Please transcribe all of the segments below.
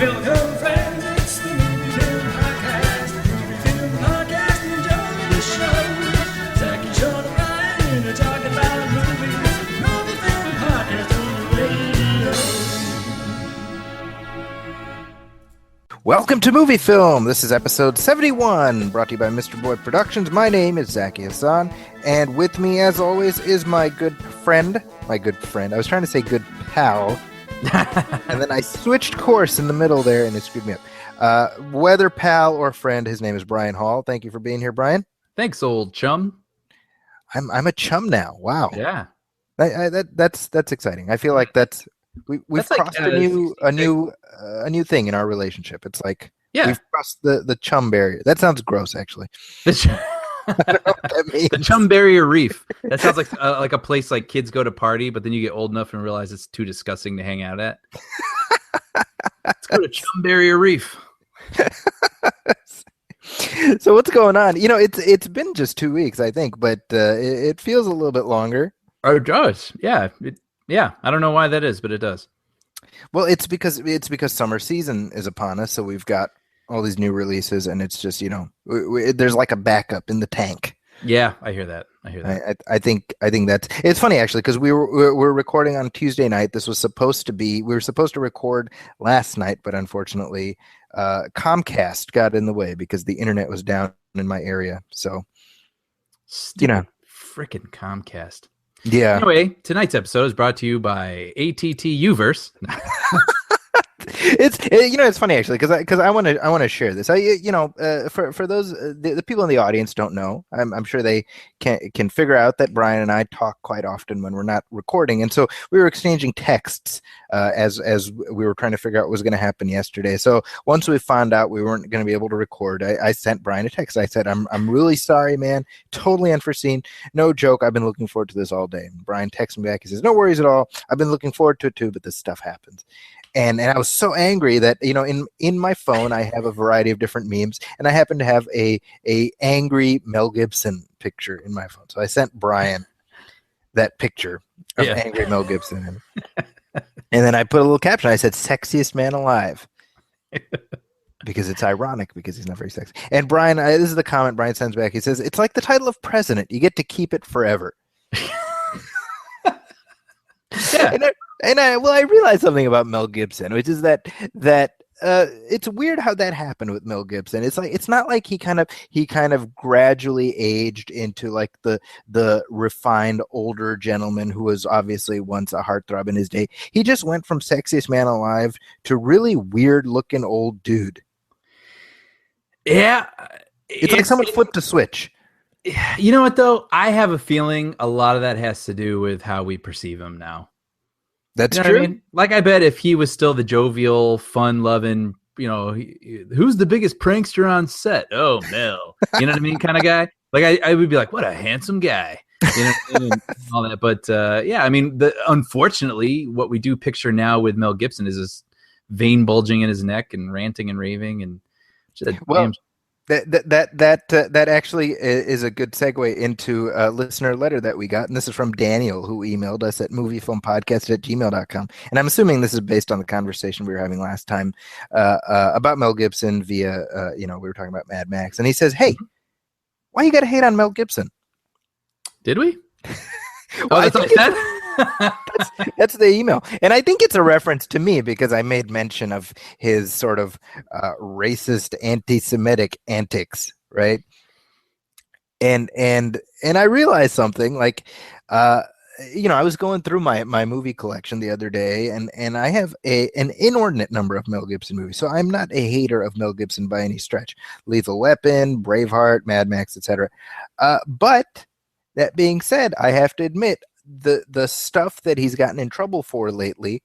Welcome, friends, it's the MovieFilm Podcast. MovieFilm Podcast, enjoy the show. Zaki, Sean, and Ryan are talking about movies. MovieFilm Podcast on the radio. Welcome to Movie Film. This is episode 71, brought to you by Mr. Boy Productions. My name is Zaki Hassan, and with me, as always, is my good friend. I was trying to say good pal, and then I switched course in the middle there, and it screwed me up. Whether pal or friend, his name is Brian Hall. Thank you for being here, Brian. Thanks, old chum. I'm a chum now. Wow. Yeah, That's exciting. I feel like we've That's crossed like, a new thing in our relationship. It's like we've crossed the chum barrier. That sounds gross, actually. I don't know what that means. The Chum Barrier Reef. That sounds like a place like kids go to party, but then you get old enough and realize it's too disgusting to hang out at. Let's go to Chum Barrier Reef. So what's going on? You know, it's been just 2 weeks, I think, but it feels a little bit longer. Oh, it does. Yeah. I don't know why that is, but it does. Well, it's because summer season is upon us, so we've got all these new releases, and it's just, there's like a backup in the tank. Yeah, I hear that. I think that's, it's funny actually, because we're recording on Tuesday night. We were supposed to record last night, but unfortunately, Comcast got in the way because the internet was down in my area. So, freaking Comcast. Yeah. Anyway, tonight's episode is brought to you by ATT Uverse. It's funny actually because I want to share this. For those the people in the audience don't know. I'm sure they can figure out that Brian and I talk quite often when we're not recording, and so we were exchanging texts as we were trying to figure out what was going to happen yesterday. So once we found out we weren't going to be able to record, I sent Brian a text. I said, I'm really sorry, man. Totally unforeseen. No joke. I've been looking forward to this all day. And Brian texts me back. He says, no worries at all. I've been looking forward to it too, but this stuff happens. And I was so angry that, in my phone, I have a variety of different memes, and I happen to have a angry Mel Gibson picture in my phone. So I sent Brian that picture of angry Mel Gibson. And then I put a little caption. I said, sexiest man alive. Because it's ironic, because he's not very sexy. And Brian, this is the comment Brian sends back. He says, it's like the title of president. You get to keep it forever. Yeah. And I realized something about Mel Gibson, which is that it's weird how that happened with Mel Gibson. It's not like he kind of gradually aged into like the refined older gentleman who was obviously once a heartthrob in his day. He just went from sexiest man alive to really weird looking old dude. Yeah, it's like someone flipped a switch. You know what though? I have a feeling a lot of that has to do with how we perceive him now. That's true. What I mean? Like, I bet if he was still the jovial, fun-loving, who's the biggest prankster on set? Oh, Mel. You know what I mean? Kind of guy. Like, I would be like, what a handsome guy. And all that. But, unfortunately, what we do picture now with Mel Gibson is this vein bulging in his neck and ranting and raving. And That actually is a good segue into a listener letter that we got. And this is from Daniel, who emailed us at moviefilmpodcast@gmail.com. And I'm assuming this is based on the conversation we were having last time about Mel Gibson via, we were talking about Mad Max. And he says, hey, why you got to hate on Mel Gibson? Did we? Well, that's what I said? That's the email. And I think it's a reference to me because I made mention of his sort of racist, anti-Semitic antics, right? And I realized something like, I was going through my movie collection the other day, and I have an inordinate number of Mel Gibson movies. So I'm not a hater of Mel Gibson by any stretch. Lethal Weapon, Braveheart, Mad Max, etc. But that being said, I have to admit, the stuff that he's gotten in trouble for lately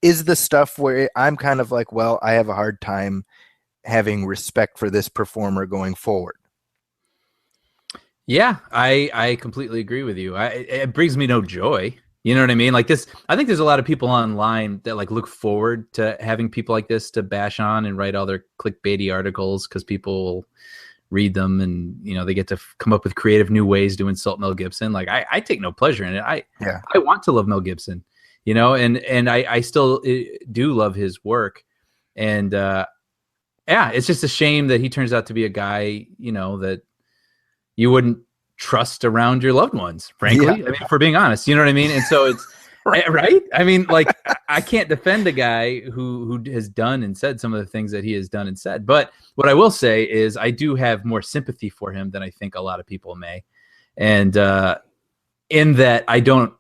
is the stuff where I'm kind of like, well, I have a hard time having respect for this performer going forward. Yeah, I completely agree with you. It brings me no joy. You know what I mean? Like this, I think there's a lot of people online that like look forward to having people like this to bash on and write all their clickbaity articles because people read them and, they get to come up with creative new ways to insult Mel Gibson. Like I take no pleasure in it. I want to love Mel Gibson, and I still do love his work. And yeah, it's just a shame that he turns out to be a guy, that you wouldn't trust around your loved ones, frankly. Yeah. I mean, if we're being honest, you know what I mean? And so it's right. I mean, like, I can't defend a guy who has done and said some of the things that he has done and said. But what I will say is I do have more sympathy for him than I think a lot of people may. And in that I don't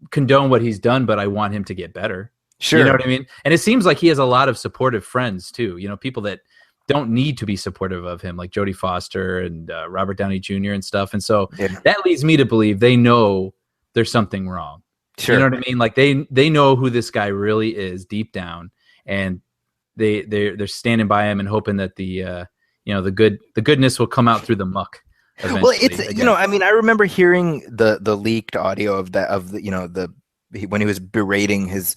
condone what he's done, but I want him to get better. Sure. You know what I mean? And it seems like he has a lot of supportive friends too. People that don't need to be supportive of him, like Jodie Foster and Robert Downey Jr. and stuff. And so that leads me to believe they know there's something wrong. Sure. You know what I mean? Like they know who this guy really is deep down, and they're standing by him and hoping that the goodness will come out through the muck. Well, it's I mean, I remember hearing the leaked audio of when he was berating his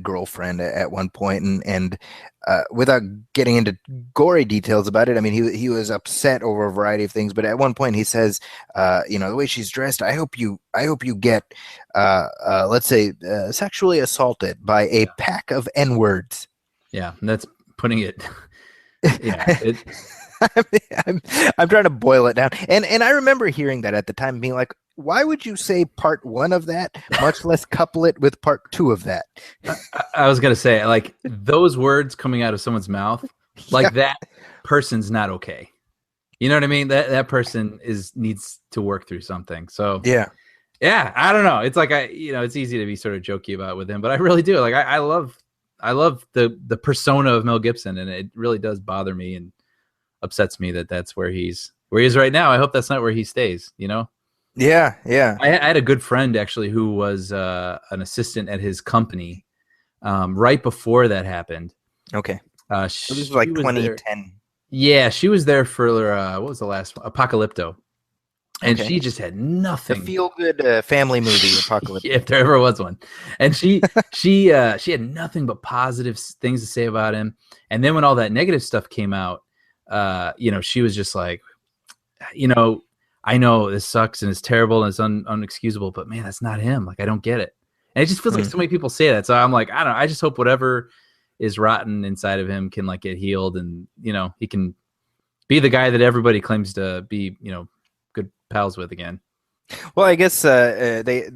girlfriend at one point, and without getting into gory details about it, I mean, he was upset over a variety of things. But at one point, he says, the way she's dressed, I hope you get, let's say, sexually assaulted by a pack of N-words. Yeah, that's putting it. Yeah. I'm trying to boil it down, and I remember hearing that at the time, being like, why would you say part 1 of that, much less couple it with part 2 of that? I was gonna say, like, those words coming out of someone's mouth, like that person's not okay. You know what I mean? That person needs to work through something. So yeah, I don't know. It's like it's easy to be sort of jokey about with him, but I really do. Like I love the persona of Mel Gibson, and it really does bother me and upsets me that that's where he is right now. I hope that's not where he stays. Yeah. I had a good friend actually who was an assistant at his company right before that happened. Okay. This was like 2010. Yeah, she was there for what was the last one? Apocalypto. And she just had nothing. A feel-good family movie, Apocalypto. If there ever was one. And she had nothing but positive things to say about him. And then when all that negative stuff came out, she was just like, I know this sucks and it's terrible and it's unexcusable, but man, that's not him. Like, I don't get it. And it just feels like so many people say that. So I'm like, I don't know. I just hope whatever is rotten inside of him can like get healed, and, he can be the guy that everybody claims to be, good pals with again. Well, I guess they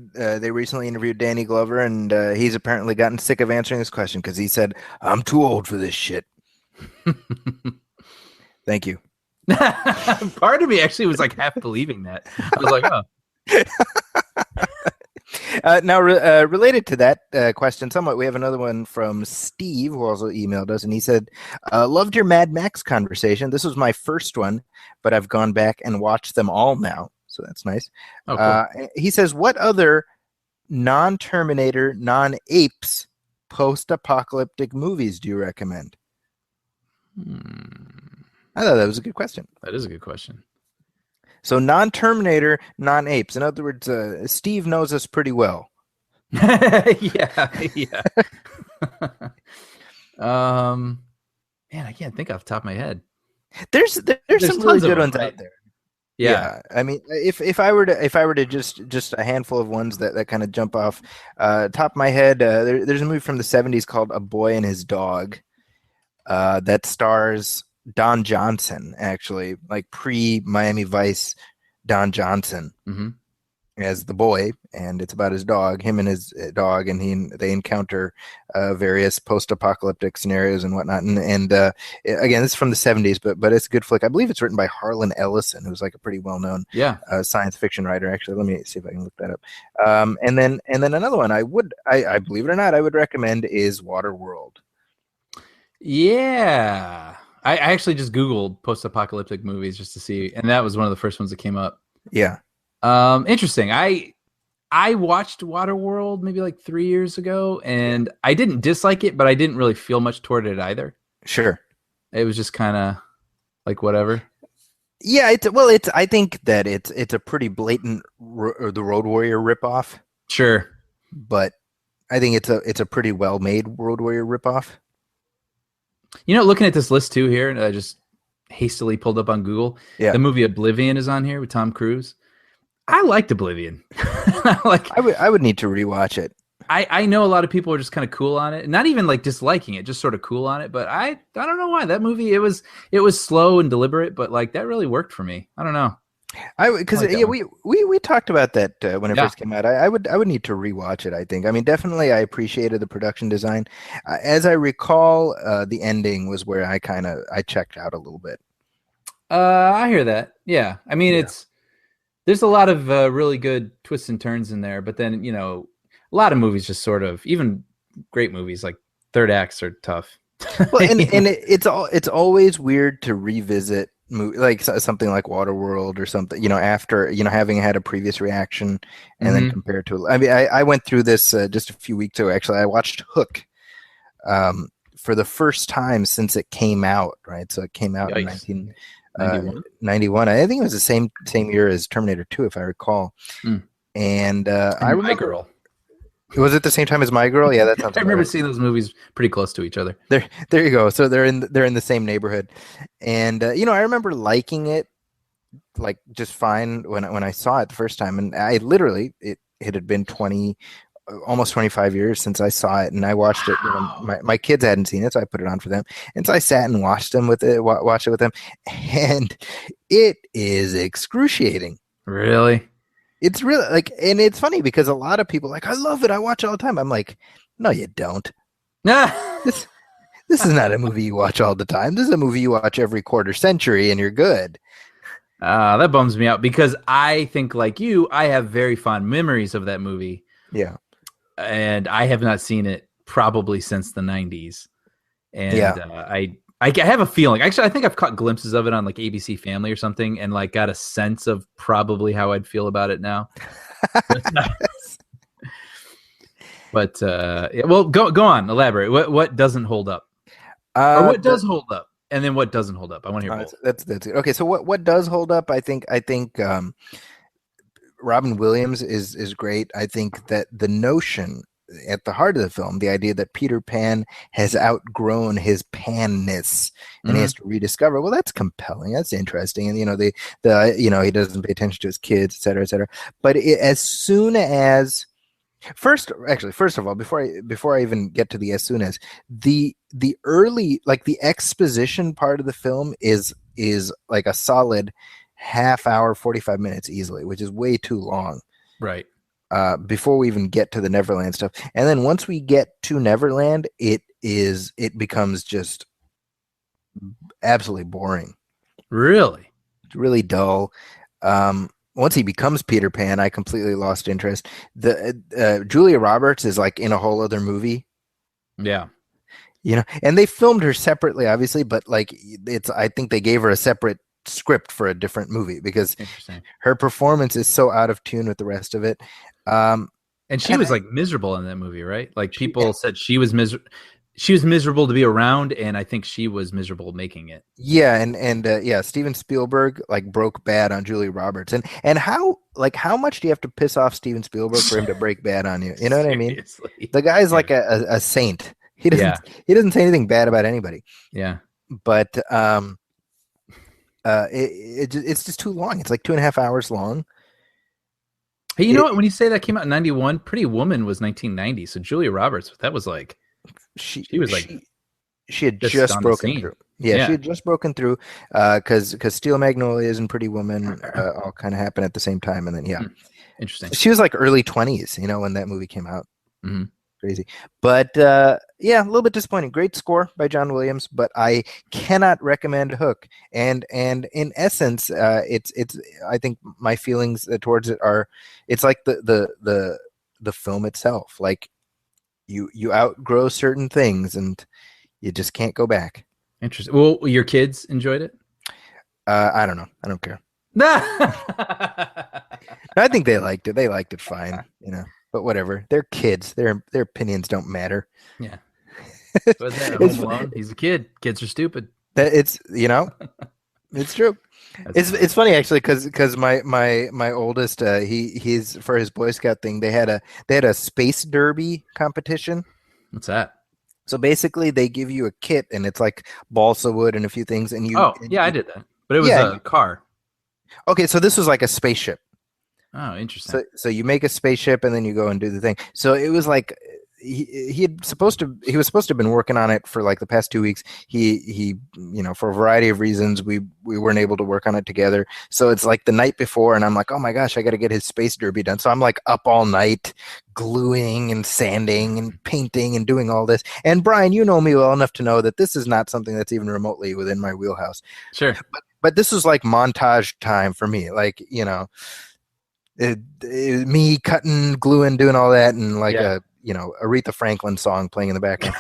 recently interviewed Danny Glover, and he's apparently gotten sick of answering this question because he said, I'm too old for this shit. Thank you. Part of me actually was like half believing that. I was like, oh. Now, related to that question somewhat, we have another one from Steve, who also emailed us, and he said, loved your Mad Max conversation. This was my first one, but I've gone back and watched them all now, so that's nice. Oh, cool. He says, what other non-Terminator, non-apes post-apocalyptic movies do you recommend? I thought that was a good question. That is a good question. So non-Terminator, non-apes. In other words, Steve knows us pretty well. Yeah. Man, I can't think off the top of my head. There's some really good ones out there. Yeah. I mean, if I were to just a handful of ones that kind of jump off top of my head, there's a movie from the 70s called A Boy and His Dog that stars Don Johnson, actually, like pre-Miami Vice Don Johnson as the boy, and it's about his dog, him and his dog, and they encounter various post-apocalyptic scenarios and whatnot. And again, this is from the 70s, but it's a good flick. I believe it's written by Harlan Ellison, who's like a pretty well-known science fiction writer. Actually, let me see if I can look that up. And then another one I believe it or not, I would recommend is Waterworld. Yeah. I actually just Googled post-apocalyptic movies just to see, and that was one of the first ones that came up. Yeah. Interesting. I watched Waterworld maybe like 3 years ago, and I didn't dislike it, but I didn't really feel much toward it either. Sure. It was just kind of like whatever. Yeah. I think that it's a pretty blatant the Road Warrior ripoff. Sure. But I think it's a pretty well-made Road Warrior ripoff. Looking at this list too here, and I just hastily pulled up on Google. Yeah. The movie Oblivion is on here with Tom Cruise. I liked Oblivion. I would need to rewatch it. I know a lot of people are just kind of cool on it, not even like disliking it, just sort of cool on it. But I don't know why that movie. It was slow and deliberate, but like that really worked for me. I don't know. Because like that yeah, one. we talked about that when it Yeah. first came out. I would need to rewatch it. I think. I mean, definitely, I appreciated the production design. As I recall, the ending was where I checked out a little bit. I hear that. Yeah. I mean, Yeah. there's a lot of really good twists and turns in there, but then a lot of movies just sort of even great movies like third acts are tough. Well, and it's always weird to revisit like something like Waterworld or something, after having had a previous reaction and then Mhm. compare to. I mean, I went through this just a few weeks ago. Actually, I watched Hook for the first time since it came out. Right, so it came out in Yikes. 1991. I think it was the same year as Terminator 2, if I recall. Mm. And I And My remember. Girl. Was it the same time as My Girl? Yeah, that sounds I about remember right. seeing those movies pretty close to each other. There you go. So they're in the same neighborhood, and I remember liking it like just fine when I saw it the first time, and I literally it had been almost 25 years since I saw it, and I watched it. My kids hadn't seen it, so I put it on for them, and so I sat and watched it with them, and it is excruciating. Really? It's really like, and it's funny because a lot of people are like, I love it, I watch it all the time. I'm like, no, you don't. This this is not a movie you watch all the time. This is a movie you watch every quarter century, and you're good. That bums me out because I think like you, I have very fond memories of that movie, Yeah, and I have not seen it probably since the 90s. And yeah. I have a feeling. Actually, I think I've caught glimpses of it on like ABC Family or something, and like got a sense of probably how I'd feel about it now. But yeah, well, go on, elaborate. What doesn't hold up, or what does hold up, and then what doesn't hold up? I want to hear both. That's good. Okay. So what does hold up? I think Robin Williams is great. I think that the notion at the heart of the film, the idea that Peter Pan has outgrown his panness and he has to rediscover. Well, that's compelling. That's interesting. And the he doesn't pay attention to his kids, et cetera, et cetera. But as soon as first of all, before I even get to the as soon as the early, like the exposition part of the film is like a solid half hour, 45 minutes easily, which is way too long. Right. Before we even get to the Neverland stuff. And then once we get to Neverland, it becomes just absolutely boring. Really? It's really dull. Once he becomes Peter Pan, I completely lost interest. The Julia Roberts is like in a whole other movie. Yeah. And they filmed her separately, obviously, but like I think they gave her a separate script for a different movie because her performance is so out of tune with the rest of it. And she was like miserable in that movie, right? Like people said she was miserable to be around, and I think she was miserable making it. Yeah, and Steven Spielberg like broke bad on Julia Roberts, and how much do you have to piss off Steven Spielberg for him to break bad on you? You know what I mean? The guy's like a saint. He doesn't say anything bad about anybody. Yeah, but it's just too long. It's like 2.5 hours long. Hey, you know what? When you say that came out in 91, Pretty Woman was 1990. So Julia Roberts, that was like she had just broken through. Yeah, she had just broken through because Steel Magnolias and Pretty Woman all kind of happened at the same time, and then interesting. She was like early 20s, when that movie came out. Mm-hmm. Crazy, but a little bit disappointing. Great score by John Williams, but I cannot recommend Hook. And in essence, it's I think my feelings towards it are, it's like the film itself. Like you outgrow certain things and you just can't go back. Interesting. Well, your kids enjoyed it? I don't know. I don't care. I think they liked it. They liked it fine, But whatever, they're kids. Their opinions don't matter. Yeah. Home Alone. He's a kid. Kids are stupid. It's it's true. It's funny actually because my oldest he's for his Boy Scout thing they had a space derby competition. What's that? So basically they give you a kit and it's like balsa wood and a few things and you. I did that, but it was a car. Okay, so this was like a spaceship. Oh, interesting. So you make a spaceship and then you go and do the thing. So it was like he was supposed to have been working on it for like the past 2 weeks. He for a variety of reasons we weren't able to work on it together. So it's like the night before, and I'm like, oh my gosh, I got to get his space derby done. So I'm like up all night gluing and sanding and painting and doing all this. And Brian, you know me well enough to know that this is not something that's even remotely within my wheelhouse. Sure. But this was like montage time for me. Like, me cutting, gluing, doing all that, and like a Aretha Franklin song playing in the background.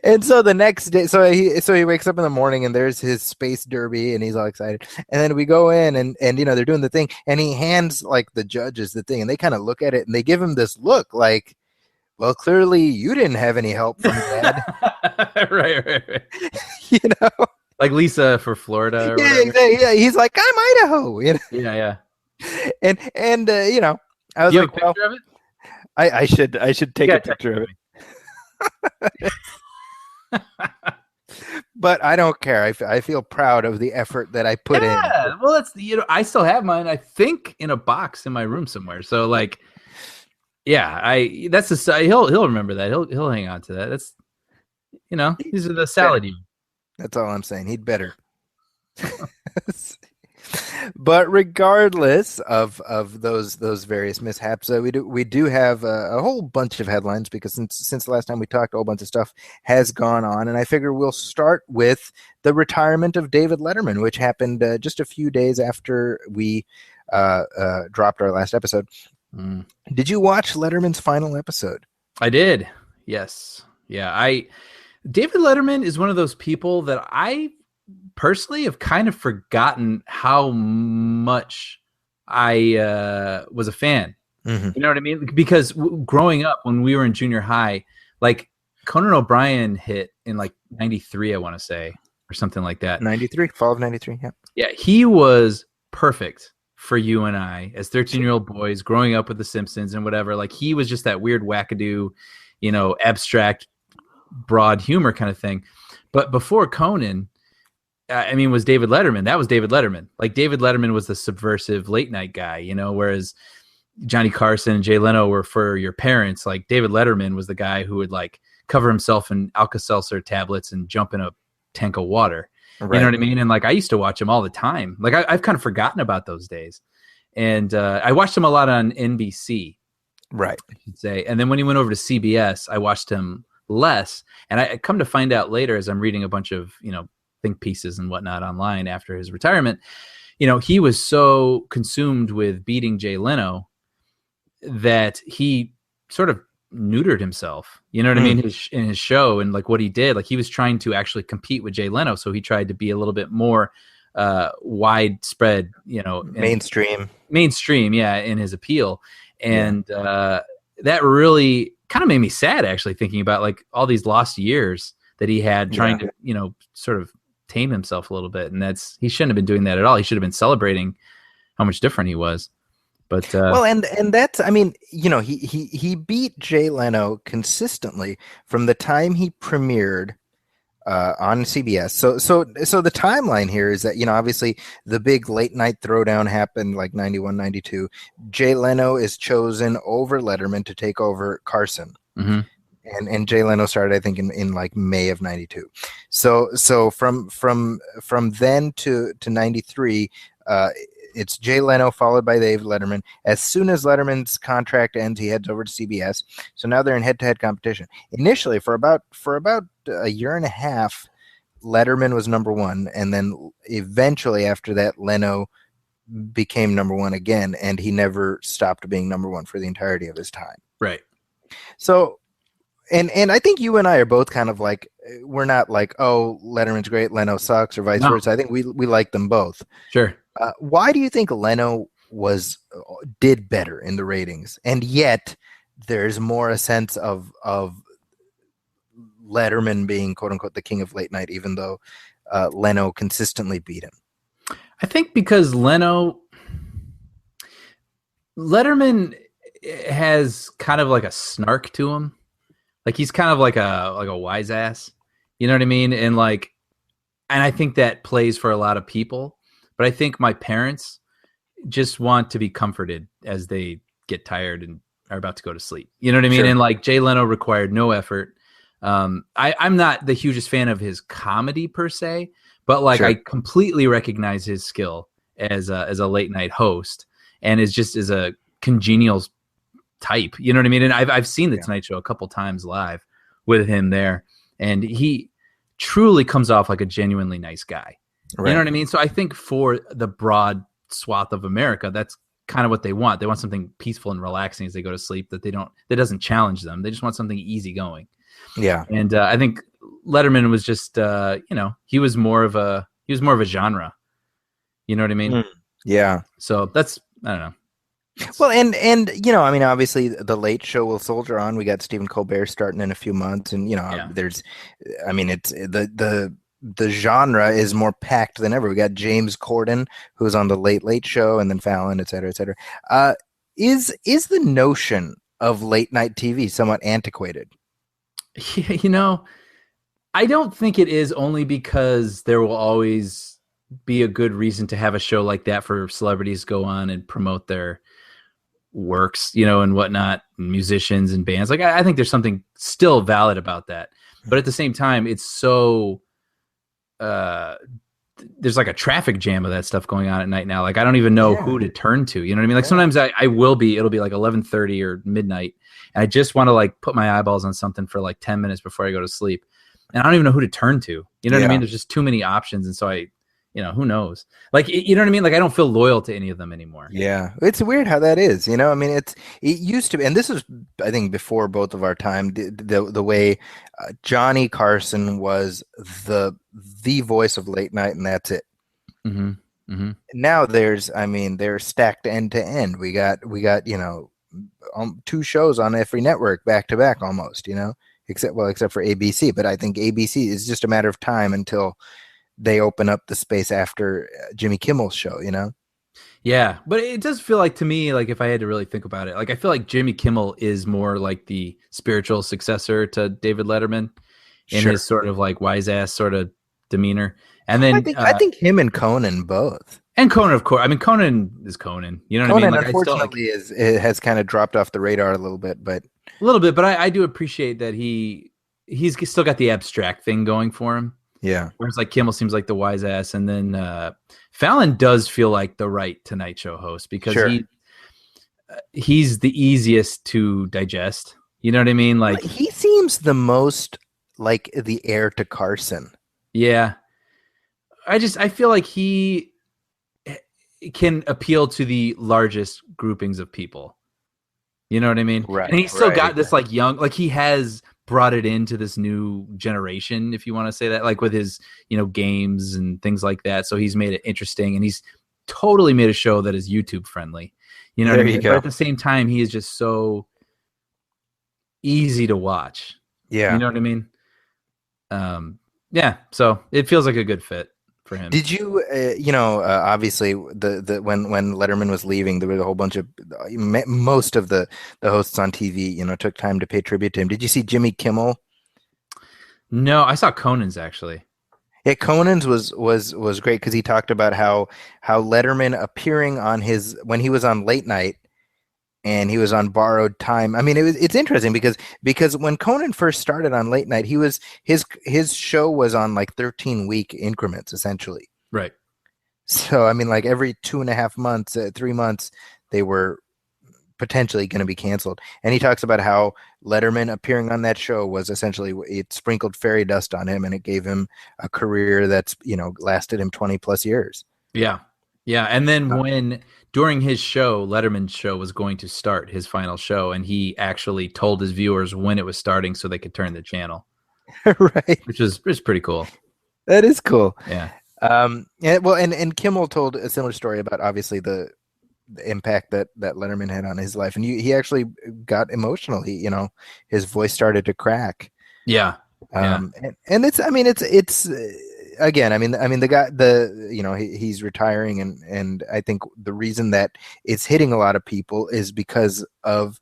And so the next day, so he wakes up in the morning and there's his space derby and he's all excited. And then we go in and they're doing the thing, and he hands like the judges the thing, and they kind of look at it and they give him this look like, well, clearly you didn't have any help from Dad. Right. Like Lisa for Florida. Or exactly. Yeah. He's like, I'm Idaho. Yeah. And I was like, well, of it? I should take a picture of it. But I don't care. I feel proud of the effort that I put in. Yeah, well, that's I still have mine. I think in a box in my room somewhere. So like, yeah, that's he'll remember that. He'll hang on to that. That's these are the salad. That's all I'm saying. He'd better. But regardless of those various mishaps, we do have a whole bunch of headlines, because since the last time we talked, a whole bunch of stuff has gone on, and I figure we'll start with the retirement of David Letterman, which happened just a few days after we dropped our last episode. Did you watch Letterman's final episode? I did. Yes. Yeah. David Letterman is one of those people that I personally have kind of forgotten how much I was a fan. Mm-hmm. You know what I mean? Because growing up, when we were in junior high, like Conan O'Brien hit in like 93, I want to say, or something like that. 93, fall of 93. Yeah. Yeah. He was perfect for you and I as 13-year-old boys growing up with The Simpsons and whatever. Like, he was just that weird wackadoo, abstract, broad humor kind of thing. But before Conan, was David Letterman. That was David Letterman. Like, David Letterman was the subversive late night guy, whereas Johnny Carson and Jay Leno were for your parents. Like, David Letterman was the guy who would like cover himself in Alka-Seltzer tablets and jump in a tank of water. Right. You know what I mean? And like, I used to watch him all the time. Like, I've kind of forgotten about those days. And I watched him a lot on NBC. Right. I should say. And then when he went over to CBS, I watched him less. And I come to find out later, as I'm reading a bunch of, think pieces and whatnot online after his retirement, he was so consumed with beating Jay Leno that he sort of neutered himself. You know what I mean? In his show, and like what he did, like he was trying to actually compete with Jay Leno. So he tried to be a little bit more widespread, mainstream. Yeah, in his appeal. And that really kind of made me sad, actually, thinking about like all these lost years that he had trying to, sort of tame himself a little bit. And he shouldn't have been doing that at all. He should have been celebrating how much different he was. But well, and that's, he beat Jay Leno consistently from the time he premiered on CBS. So the timeline here is that, obviously the big late night throwdown happened like 91, 92. Jay Leno is chosen over Letterman to take over Carson. Mm-hmm. And Jay Leno started, I think, in like May of 92. So from then to 93, it's Jay Leno followed by David Letterman. As soon as Letterman's contract ends, he heads over to CBS. So now they're in head-to-head competition. Initially, for about a year and a half, Letterman was number one, and then eventually after that, Leno became number one again, and he never stopped being number one for the entirety of his time. Right. So. And I think you and I are both kind of like, we're not like, oh, Letterman's great, Leno sucks, or vice versa. I think we like them both. Sure. Why do you think Leno did better in the ratings, and yet there's more a sense of Letterman being quote unquote the king of late night, even though Leno consistently beat him? I think because Letterman has kind of like a snark to him. Like, he's kind of like a wise ass, you know what I mean? And I think that plays for a lot of people. but I think my parents just want to be comforted as they get tired and are about to go to sleep. You know what I mean? Sure. And like Jay Leno required no effort. I'm not the hugest fan of his comedy per se, but like Sure. I completely recognize his skill as a late night host, and is just as a congenial type. You know what I mean? And I've seen the Tonight Show a couple times live with him there, and he truly comes off like a genuinely nice guy. Right. You know what I mean? So I think for the broad swath of America, that's kind of what they want. They want something peaceful and relaxing as they go to sleep that doesn't challenge them. They just want something easygoing. Yeah. And I think Letterman was just, he was more of a genre. You know what I mean? Yeah. So that's, I don't know. Well, and you know, I mean, obviously, the Late Show will soldier on. We got Stephen Colbert starting in a few months, and you know, there's, I mean, it's the genre is more packed than ever. We got James Corden, who's on the Late Show, and then Fallon, et cetera, et cetera. Is the notion of late night TV somewhat antiquated? You know, I don't think it is, only because there will always be a good reason to have a show like that for celebrities to go on and promote their works, you know, and whatnot, and musicians and bands. Like, I think there's something still valid about that. But at the same time, it's so, there's like a traffic jam of that stuff going on at night now. Like, I don't even know who to turn to. You know what I mean? Like, sometimes it'll be like 11:30 or midnight, and I just want to like put my eyeballs on something for like 10 minutes before I go to sleep. And I don't even know who to turn to. You know what I mean? There's just too many options. And so who knows? Like, you know what I mean? Like, I don't feel loyal to any of them anymore. Yeah, it's weird how that is. You know, I mean, it used to be, and this is, I think, before both of our time. The way Johnny Carson was the voice of late night, and that's it. Mm-hmm. Mm-hmm. Now they're stacked end to end. We got you know, 2 shows on every network back to back almost. You know, except for ABC. But I think ABC is just a matter of time until they open up the space after Jimmy Kimmel's show, you know? Yeah, but it does feel like, to me, like, if I had to really think about it, like, I feel like Jimmy Kimmel is more like the spiritual successor to David Letterman in his sort of like wise ass sort of demeanor. And then I think him and Conan both. And Conan, of course. I mean, Conan is Conan. You know what I mean? Like, unfortunately, it has kind of dropped off the radar a little bit, but I do appreciate that he's still got the abstract thing going for him. Yeah. Whereas like Kimmel seems like the wise ass, and then Fallon does feel like the right Tonight Show host, because he's the easiest to digest. You know what I mean? Like, he seems the most like the heir to Carson. Yeah. I feel like he can appeal to the largest groupings of people. You know what I mean? Right. And he's still got this like young, like he has brought it into this new generation, if you want to say that, like with his, you know, games and things like that. So he's made it interesting, and he's totally made a show that is YouTube friendly. You know what I mean? But at the same time, he is just so easy to watch. Yeah. You know what I mean? Yeah. So it feels like a good fit for him. Did you, obviously the when Letterman was leaving, there was a whole bunch of, most of the hosts on TV, you know, took time to pay tribute to him. Did you see Jimmy Kimmel? No, I saw Conan's actually. Yeah, Conan's was great, because he talked about how Letterman appearing on when he was on late night and he was on borrowed time. I mean, it's interesting because when Conan first started on late night, his show was on like 13-week increments essentially. Right. So I mean, like every 2.5 months, 3 months, they were potentially going to be canceled. And he talks about how Letterman appearing on that show was essentially, it sprinkled fairy dust on him, and it gave him a career that's, you know, lasted him 20 plus years. Yeah. Yeah. And then during his show, Letterman's show was going to start, his final show, and he actually told his viewers when it was starting so they could turn the channel. Right. Which is pretty cool. That is cool. Yeah. And Kimmel told a similar story about obviously the impact that Letterman had on his life, and he actually got emotional. His voice started to crack. Yeah. And it's, I mean, it's again, I mean, the guy, he's retiring, and I think the reason that it's hitting a lot of people is because of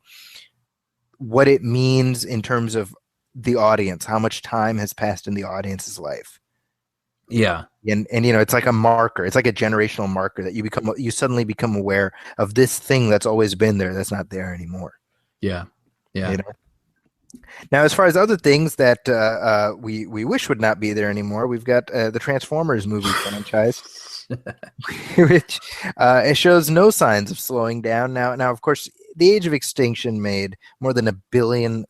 what it means in terms of the audience, how much time has passed in the audience's life. Yeah. And it's like a marker. It's like a generational marker that you suddenly become aware of this thing that's always been there that's not there anymore. Yeah. Yeah. You know. Now, as far as other things that we wish would not be there anymore, we've got the Transformers movie franchise, which it shows no signs of slowing down. Now, of course, the Age of Extinction made more than $1 billion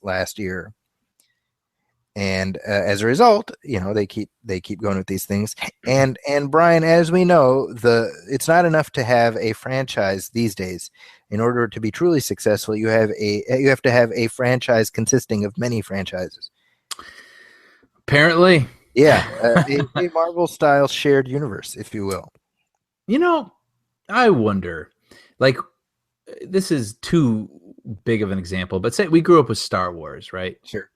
last year. And as a result, they keep going with these things. And Brian, as we know, it's not enough to have a franchise these days. In order to be truly successful, you have to have a franchise consisting of many franchises. Apparently, yeah, a Marvel-style shared universe, if you will. I wonder, like, this is too big of an example, but say we grew up with Star Wars, right? Sure.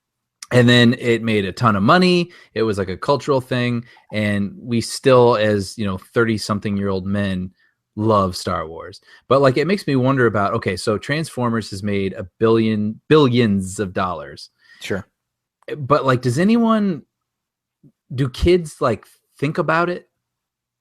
And then it made a ton of money. It was like a cultural thing. And we still, as 30-something-year-old men, love Star Wars. But like, it makes me wonder about, okay, so Transformers has made billions of dollars. Sure. But like, do kids like think about it?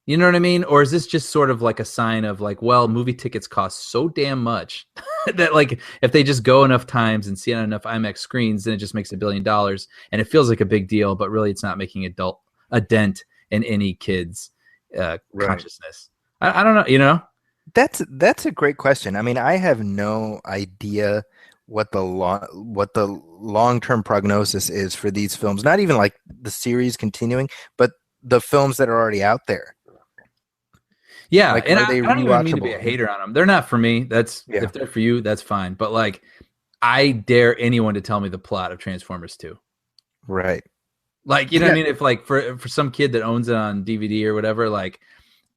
You know what I mean? Or is this just sort of like a sign of like, well, movie tickets cost so damn much that like if they just go enough times and see it on enough IMAX screens, then it just makes $1 billion and it feels like a big deal, but really it's not making a dent in any kid's consciousness. I don't know, That's a great question. I mean, I have no idea what the long-term prognosis is for these films. Not even like the series continuing, but the films that are already out there. Yeah, like, and I don't even mean to be a hater on them. They're not for me. If they're for you, that's fine. But like, I dare anyone to tell me the plot of Transformers 2. Right. Like, you know what I mean? If like for some kid that owns it on DVD or whatever, like,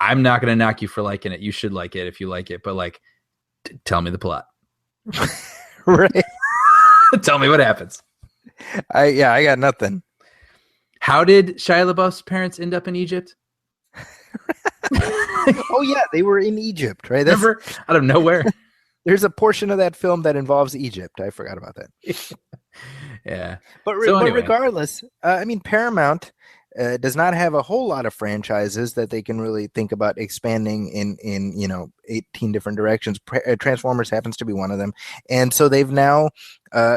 I'm not going to knock you for liking it. You should like it if you like it. But like, tell me the plot. Right. Tell me what happens. I got nothing. How did Shia LaBeouf's parents end up in Egypt? Oh yeah, they were in Egypt, right? Remember, out of nowhere. There's a portion of that film that involves Egypt. I forgot about that. Yeah, but regardless, I mean, Paramount does not have a whole lot of franchises that they can really think about expanding in 18 different directions. Transformers happens to be one of them, and so they've now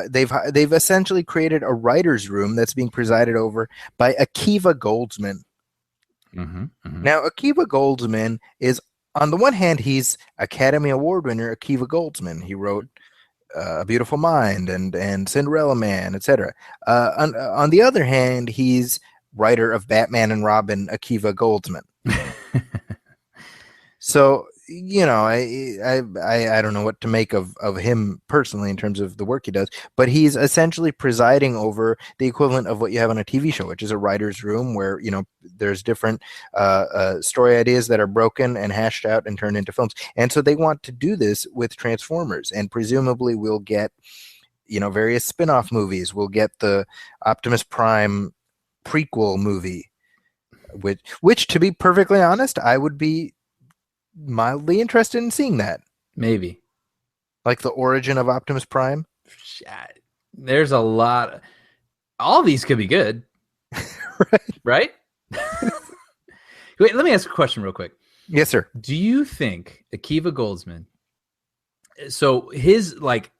they've essentially created a writers' room that's being presided over by Akiva Goldsman. Mm-hmm, mm-hmm. Now, Akiva Goldsman is, on the one hand, he's Academy Award winner Akiva Goldsman. He wrote A Beautiful Mind and Cinderella Man, etc. On the other hand, he's writer of Batman and Robin, Akiva Goldsman. So, I don't know what to make of him personally in terms of the work he does, but he's essentially presiding over the equivalent of what you have on a TV show, which is a writer's room where, there's different story ideas that are broken and hashed out and turned into films. And so they want to do this with Transformers, and presumably we'll get, various spin-off movies. We'll get the Optimus Prime prequel movie, which to be perfectly honest, I would be mildly interested in seeing that. Maybe. Like the origin of Optimus Prime. There's a lot. All these could be good. Right? Wait, let me ask a question real quick. Yes, sir. Do you think Akiva Goldsman, so his like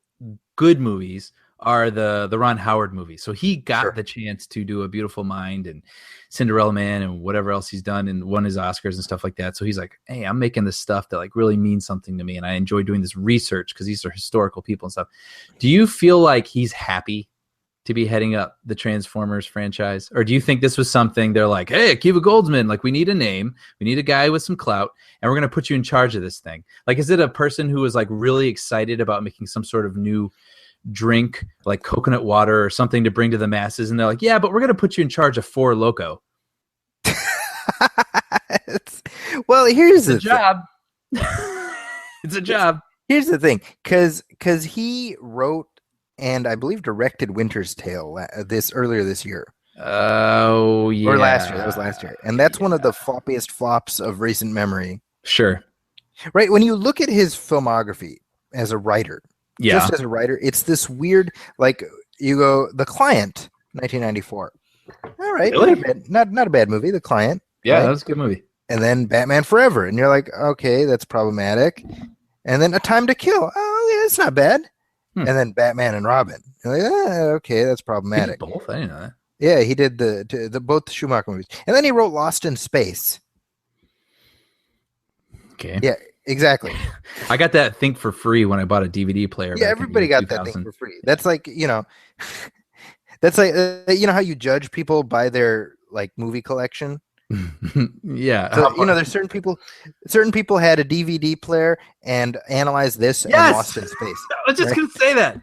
good movies are the Ron Howard movies. So he got the chance to do A Beautiful Mind and Cinderella Man and whatever else he's done and won his Oscars and stuff like that. So he's like, hey, I'm making this stuff that like really means something to me. And I enjoy doing this research because these are historical people and stuff. Do you feel like he's happy to be heading up the Transformers franchise? Or do you think this was something they're like, hey, Akiva Goldsman, like we need a name. We need a guy with some clout and we're going to put you in charge of this thing. Like, is it a person who was like really excited about making some sort of new drink like coconut water or something to bring to the masses, and they're like, yeah, but we're going to put you in charge of Four Loko? Well, here's the job. It's a job. Here's the thing, because he wrote and I believe directed Winter's Tale earlier this year. Oh yeah, or last year. That was last year, and that's one of the floppiest flops of recent memory. Sure. Right, when you look at his filmography as a writer. Yeah. Just as a writer, it's this weird, like, you go, The Client, 1994. all right, Really? not a bad movie. The Client. Yeah, right? that was a good movie. And then Batman Forever, and you're like, okay, that's problematic. And then A Time to Kill. Oh, yeah, it's not bad. And then Batman and Robin. You're like, okay, that's He did problematic. both. I didn't know that. Yeah, he did the both the Schumacher movies, and then he wrote Lost in Space. Okay. Yeah, exactly. I got that thing for free when I bought a DVD player. Yeah, back in everybody the year got that thing 2000. for free. That's like that's like you know how you judge people by their like movie collection. Yeah. So there's certain people had a DVD player and analyzed this and Lost in Space. I was just gonna say that.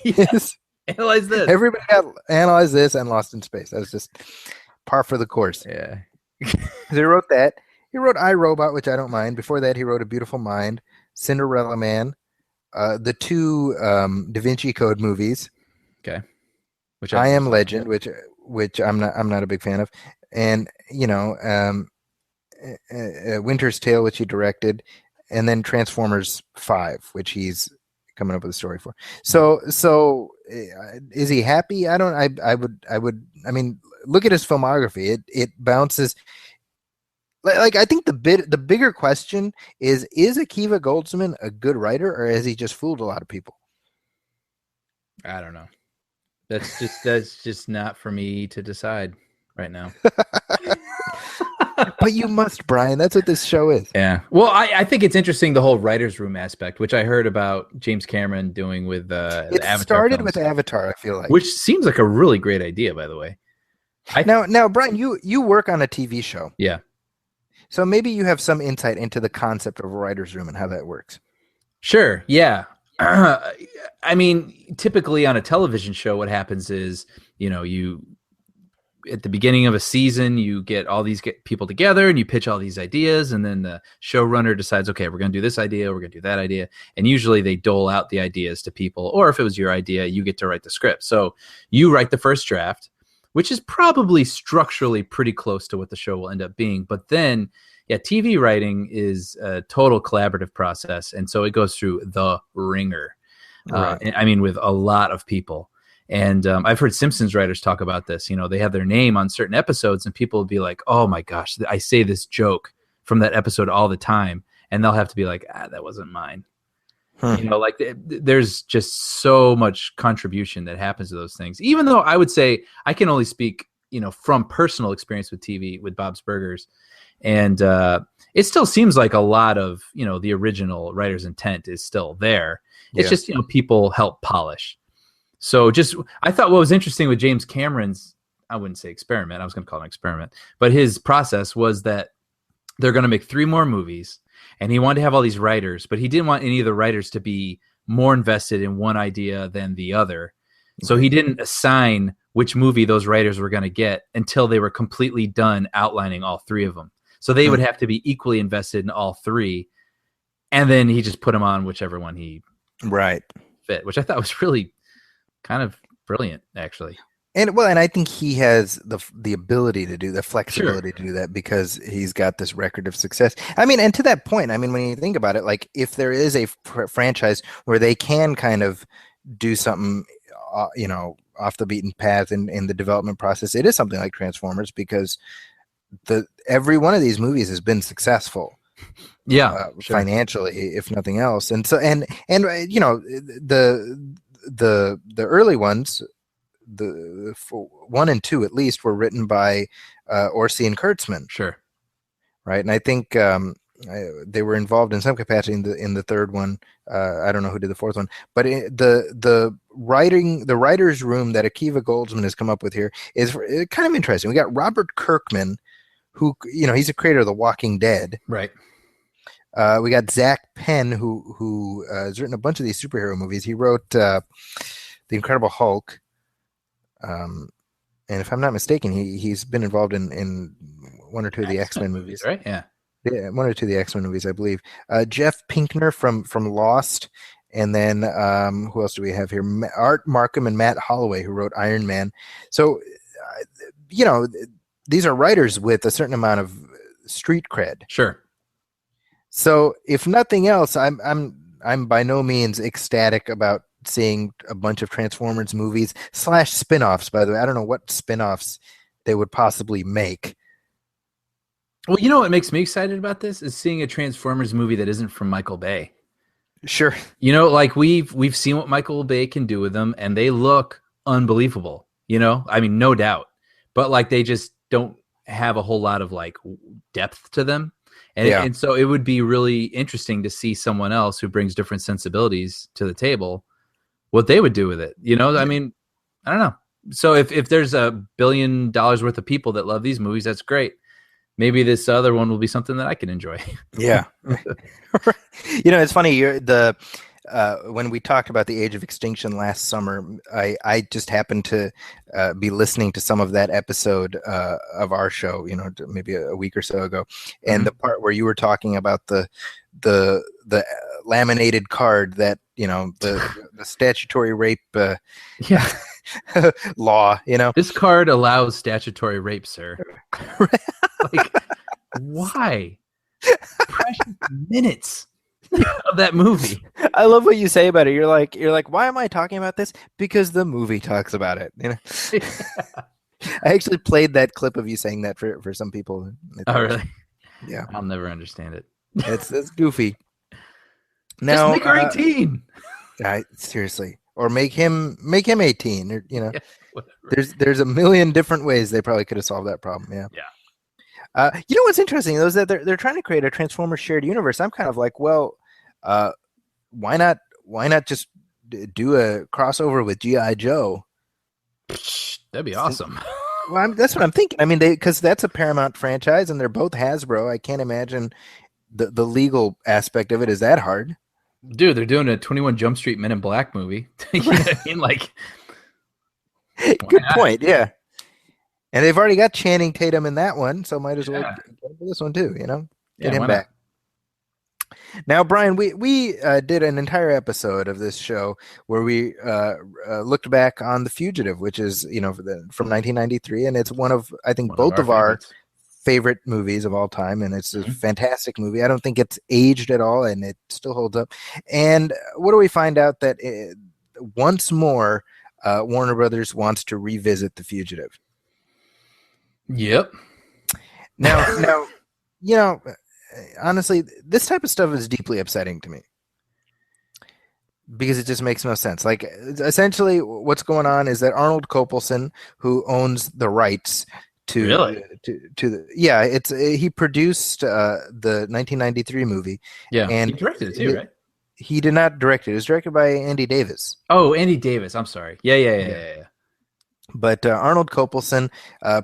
Yes. Analyze this. Everybody got analyzed this and Lost in Space. That was just par for the course. Yeah. He wrote that. He wrote I, Robot, which I don't mind. Before that, he wrote A Beautiful Mind, Cinderella Man, the two Da Vinci Code movies. Okay. Which I Am Legend, which I'm not a big fan of, and Winter's Tale, which he directed, and then Transformers 5, which he's coming up with a story for. So is he happy? I mean, look at his filmography. It bounces. Like I think the bigger question is Akiva Goldsman a good writer, or has he just fooled a lot of people? I don't know. That's just not for me to decide right now. But you must, Brian. That's what this show is. Yeah. Well, I think it's interesting, the whole writer's room aspect, which I heard about James Cameron doing with the Avatar started films, with Avatar, I feel like. which seems like a really great idea, by the way. Now, Brian, you work on a TV show. Yeah. So maybe you have some insight into the concept of a writer's room and how that works. Sure. Yeah. I mean, typically on a television show, what happens is, you at the beginning of a season, you get all these people together and you pitch all these ideas, and then the showrunner decides, okay, we're going to do this idea, we're going to do that idea, and usually they dole out the ideas to people, or if it was your idea, you get to write the script. So you write the first draft, which is probably structurally pretty close to what the show will end up being, but then TV writing is a total collaborative process, and so it goes through the ringer. Right. I mean, with a lot of people. And I've heard Simpsons writers talk about this. They have their name on certain episodes, and people will be like, oh my gosh, I say this joke from that episode all the time. And they'll have to be like, that wasn't mine. There's just so much contribution that happens to those things. Even though I would say I can only speak, from personal experience with TV with Bob's Burgers. And it still seems like a lot of, the original writer's intent is still there. It's just, people help polish. So I thought what was interesting with James Cameron's, I wouldn't say experiment, I was going to call it an experiment, but his process was that they're going to make 3 more movies, and he wanted to have all these writers, but he didn't want any of the writers to be more invested in one idea than the other. So he didn't assign which movie those writers were going to get until they were completely done outlining all 3 of them. So they would have to be equally invested in all 3. And then he just put them on whichever one he fit, which I thought was really kind of brilliant, actually. And I think he has the ability to do the flexibility to do that because he's got this record of success. I mean, and to that point, I mean, when you think about it, like if there is a franchise where they can kind of do something, off the beaten path in the development process, it is something like Transformers, because every one of these movies has been successful. Financially, if nothing else. And so, and the early ones, the 1 and 2 at least, were written by Orsi and Kurtzman. Sure. Right. And I think they were involved in some capacity in the third one. I don't know who did the fourth one, but the writer's room that Akiva Goldsman has come up with here is kind of interesting. We got Robert Kirkman, who, he's a creator of The Walking Dead. Right. We got Zach Penn, who has written a bunch of these superhero movies. He wrote The Incredible Hulk. And if I'm not mistaken, he's been involved in 1 or 2 of the X-Men movies. Right? Yeah. Yeah, 1 or 2 of the X-Men movies, I believe. Jeff Pinkner from Lost. And then who else do we have here? Art Markham and Matt Holloway, who wrote Iron Man. So, these are writers with a certain amount of street cred. Sure. So, if nothing else, I'm by no means ecstatic about seeing a bunch of Transformers movies / spin-offs. By the way, I don't know what spin-offs they would possibly make. Well, you know what makes me excited about this is seeing a Transformers movie that isn't from Michael Bay. Sure. You know, like we've seen what Michael Bay can do with them, and they look unbelievable. You know, I mean, no doubt, but like they just don't have a whole lot of like depth to them, and so it would be really interesting to see someone else who brings different sensibilities to the table, what they would do with it. You know, I mean, I don't know. So if there's $1 billion worth of people that love these movies, that's great. Maybe this other one will be something that I can enjoy. Yeah. You know, it's funny. When we talked about the Age of Extinction last summer, I just happened to be listening to some of that episode of our show, you know, maybe a week or so ago. And the part where you were talking about the laminated card that, you know, the statutory rape law, you know. This card allows statutory rape, sir. Like, why? Precious minutes of that movie. I love what you say about it. You're like, why am I talking about this? Because the movie talks about it. You know. I actually played that clip of you saying that for some people. Oh, really? Yeah. I'll never understand it. It's goofy. Now, just make her 18. Seriously, or make him 18. Or, you know, yeah, there's a million different ways they probably could have solved that problem. Yeah. Yeah. You know what's interesting though is that they're trying to create a Transformers shared universe. I'm kind of like, well, why not just do a crossover with G.I. Joe? That'd be awesome. Well, that's what I'm thinking. I mean, because that's a Paramount franchise, and they're both Hasbro. I can't imagine the legal aspect of it is that hard. Dude, they're doing a 21 Jump Street Men in Black movie. You know what I mean? Like, good point. Yeah. And they've already got Channing Tatum in that one, so might as well get this one too, you know? Get him back. Now, Brian, we did an entire episode of this show where we looked back on The Fugitive, which is, you know, from 1993, and it's one of, I think, both of our favorite movies of all time, and it's a fantastic movie. I don't think it's aged at all, and it still holds up. And what do we find out? That once more, Warner Brothers wants to revisit The Fugitive. Yep. Now, you know, honestly, this type of stuff is deeply upsetting to me because it just makes no sense. Like, essentially, what's going on is that Arnold Kopelson, who owns the rights to he produced the 1993 movie. Yeah, and he directed it too, right? He did not direct it. It was directed by Andy Davis. Oh, Andy Davis. I'm sorry. Yeah. But Arnold Kopelson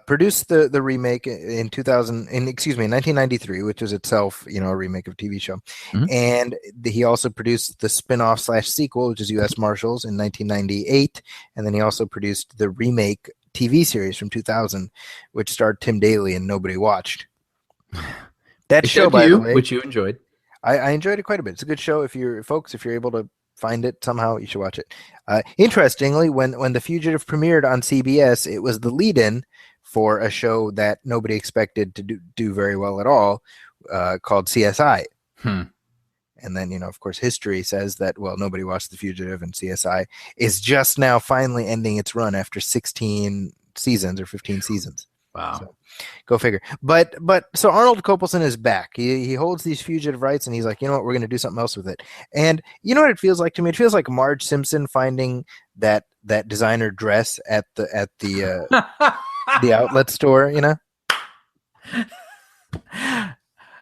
produced the remake in 1993, which was itself, you know, a remake of a TV show. And he also produced the spin-off / sequel, which is U.S. Marshals, in 1998. And then he also produced the remake TV series from 2000, which starred Tim Daly and nobody watched. That show, by the way, which you enjoyed. I enjoyed it quite a bit. It's a good show. If you're able to find it somehow, you should watch it. Interestingly, when The Fugitive premiered on CBS, it was the lead-in for a show that nobody expected to do very well at all, called CSI. And then, you know, of course, history says that, well, nobody watched The Fugitive, and CSI is just now finally ending its run after 16 seasons or 15 seasons. Wow. So, go figure. But so Arnold Kopelson is back. He holds these fugitive rights, and he's like, you know what, we're going to do something else with it. And you know what it feels like to me? It feels like Marge Simpson finding that designer dress at the the outlet store, you know?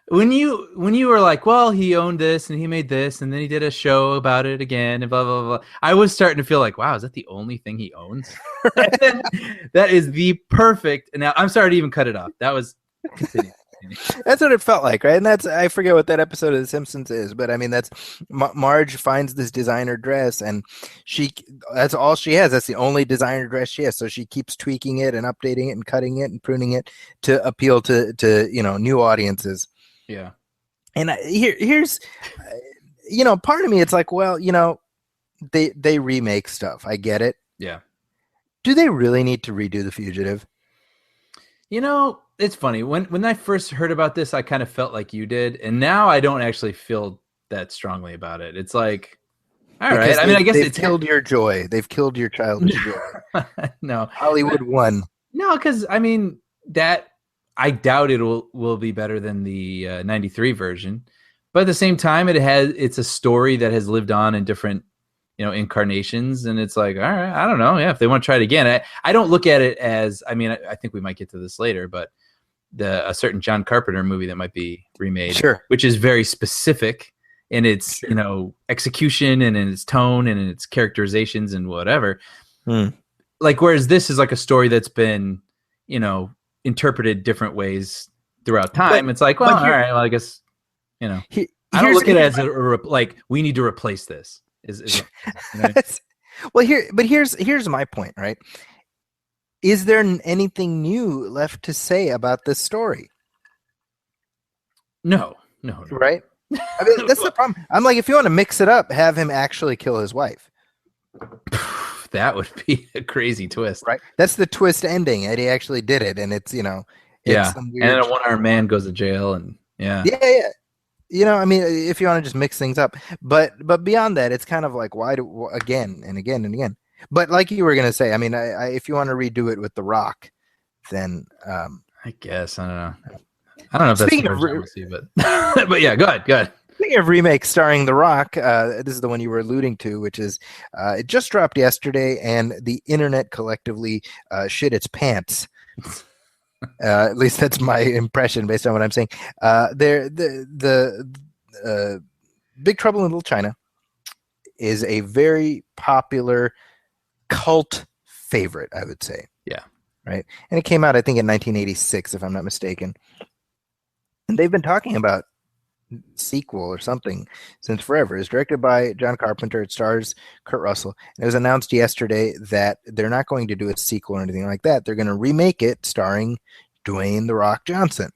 When you were like, well, he owned this and he made this and then he did a show about it again and blah blah blah, I was starting to feel like, wow, is that the only thing he owns? That is the perfect. Now I'm sorry to even cut it off. That was continue. That's what it felt like, right? And I forget what that episode of The Simpsons is, but I mean, that's Marge finds this designer dress, and that's all she has. That's the only designer dress she has. So she keeps tweaking it and updating it and cutting it and pruning it to appeal to you know, new audiences. Yeah. And here's, you know, part of me, it's like, well, you know, they remake stuff. I get it. Yeah. Do they really need to redo The Fugitive? You know, it's funny. When I first heard about this, I kind of felt like you did. And now I don't actually feel that strongly about it. It's like, all right. I mean, I guess they've killed your joy. They've killed your childish joy. No. Hollywood won. No, because I mean that I doubt it will be better than the '93 version, but at the same time, it's a story that has lived on in different incarnations, and it's like, all right, I don't know, yeah, if they want to try it again, I don't look at it as, I mean, I think we might get to this later, but a certain John Carpenter movie that might be remade, sure, which is very specific in its execution and in its tone and in its characterizations and whatever. Like, whereas this is like a story that's been, interpreted different ways throughout time. It's like, well, all right, well, I guess, I don't look at it as like we need to replace this. Well, here's my point, right? Is there anything new left to say about this story? No. Right? I mean, that's the problem. I'm like, if you want to mix it up, have him actually kill his wife. That would be a crazy twist, right? That's the twist ending. Eddie actually did it, and it's and then a one-armed man goes to jail, and yeah. I mean, if you want to just mix things up, but beyond that, it's kind of like, why do again and again and again? But like you were gonna say, I mean, if you want to redo it with The Rock, then I guess I don't know if speaking that's of but but yeah, go ahead. Speaking of remakes starring The Rock, this is the one you were alluding to, which is it just dropped yesterday, and the internet collectively shit its pants. At least that's my impression based on what I'm saying. The Big Trouble in Little China is a very popular cult favorite, I would say. Yeah. Right. And it came out, I think, in 1986, if I'm not mistaken. And they've been talking about sequel or something since forever. It's directed by John Carpenter. It stars Kurt Russell. And it was announced yesterday that they're not going to do a sequel or anything like that. They're going to remake it starring Dwayne "The Rock" Johnson.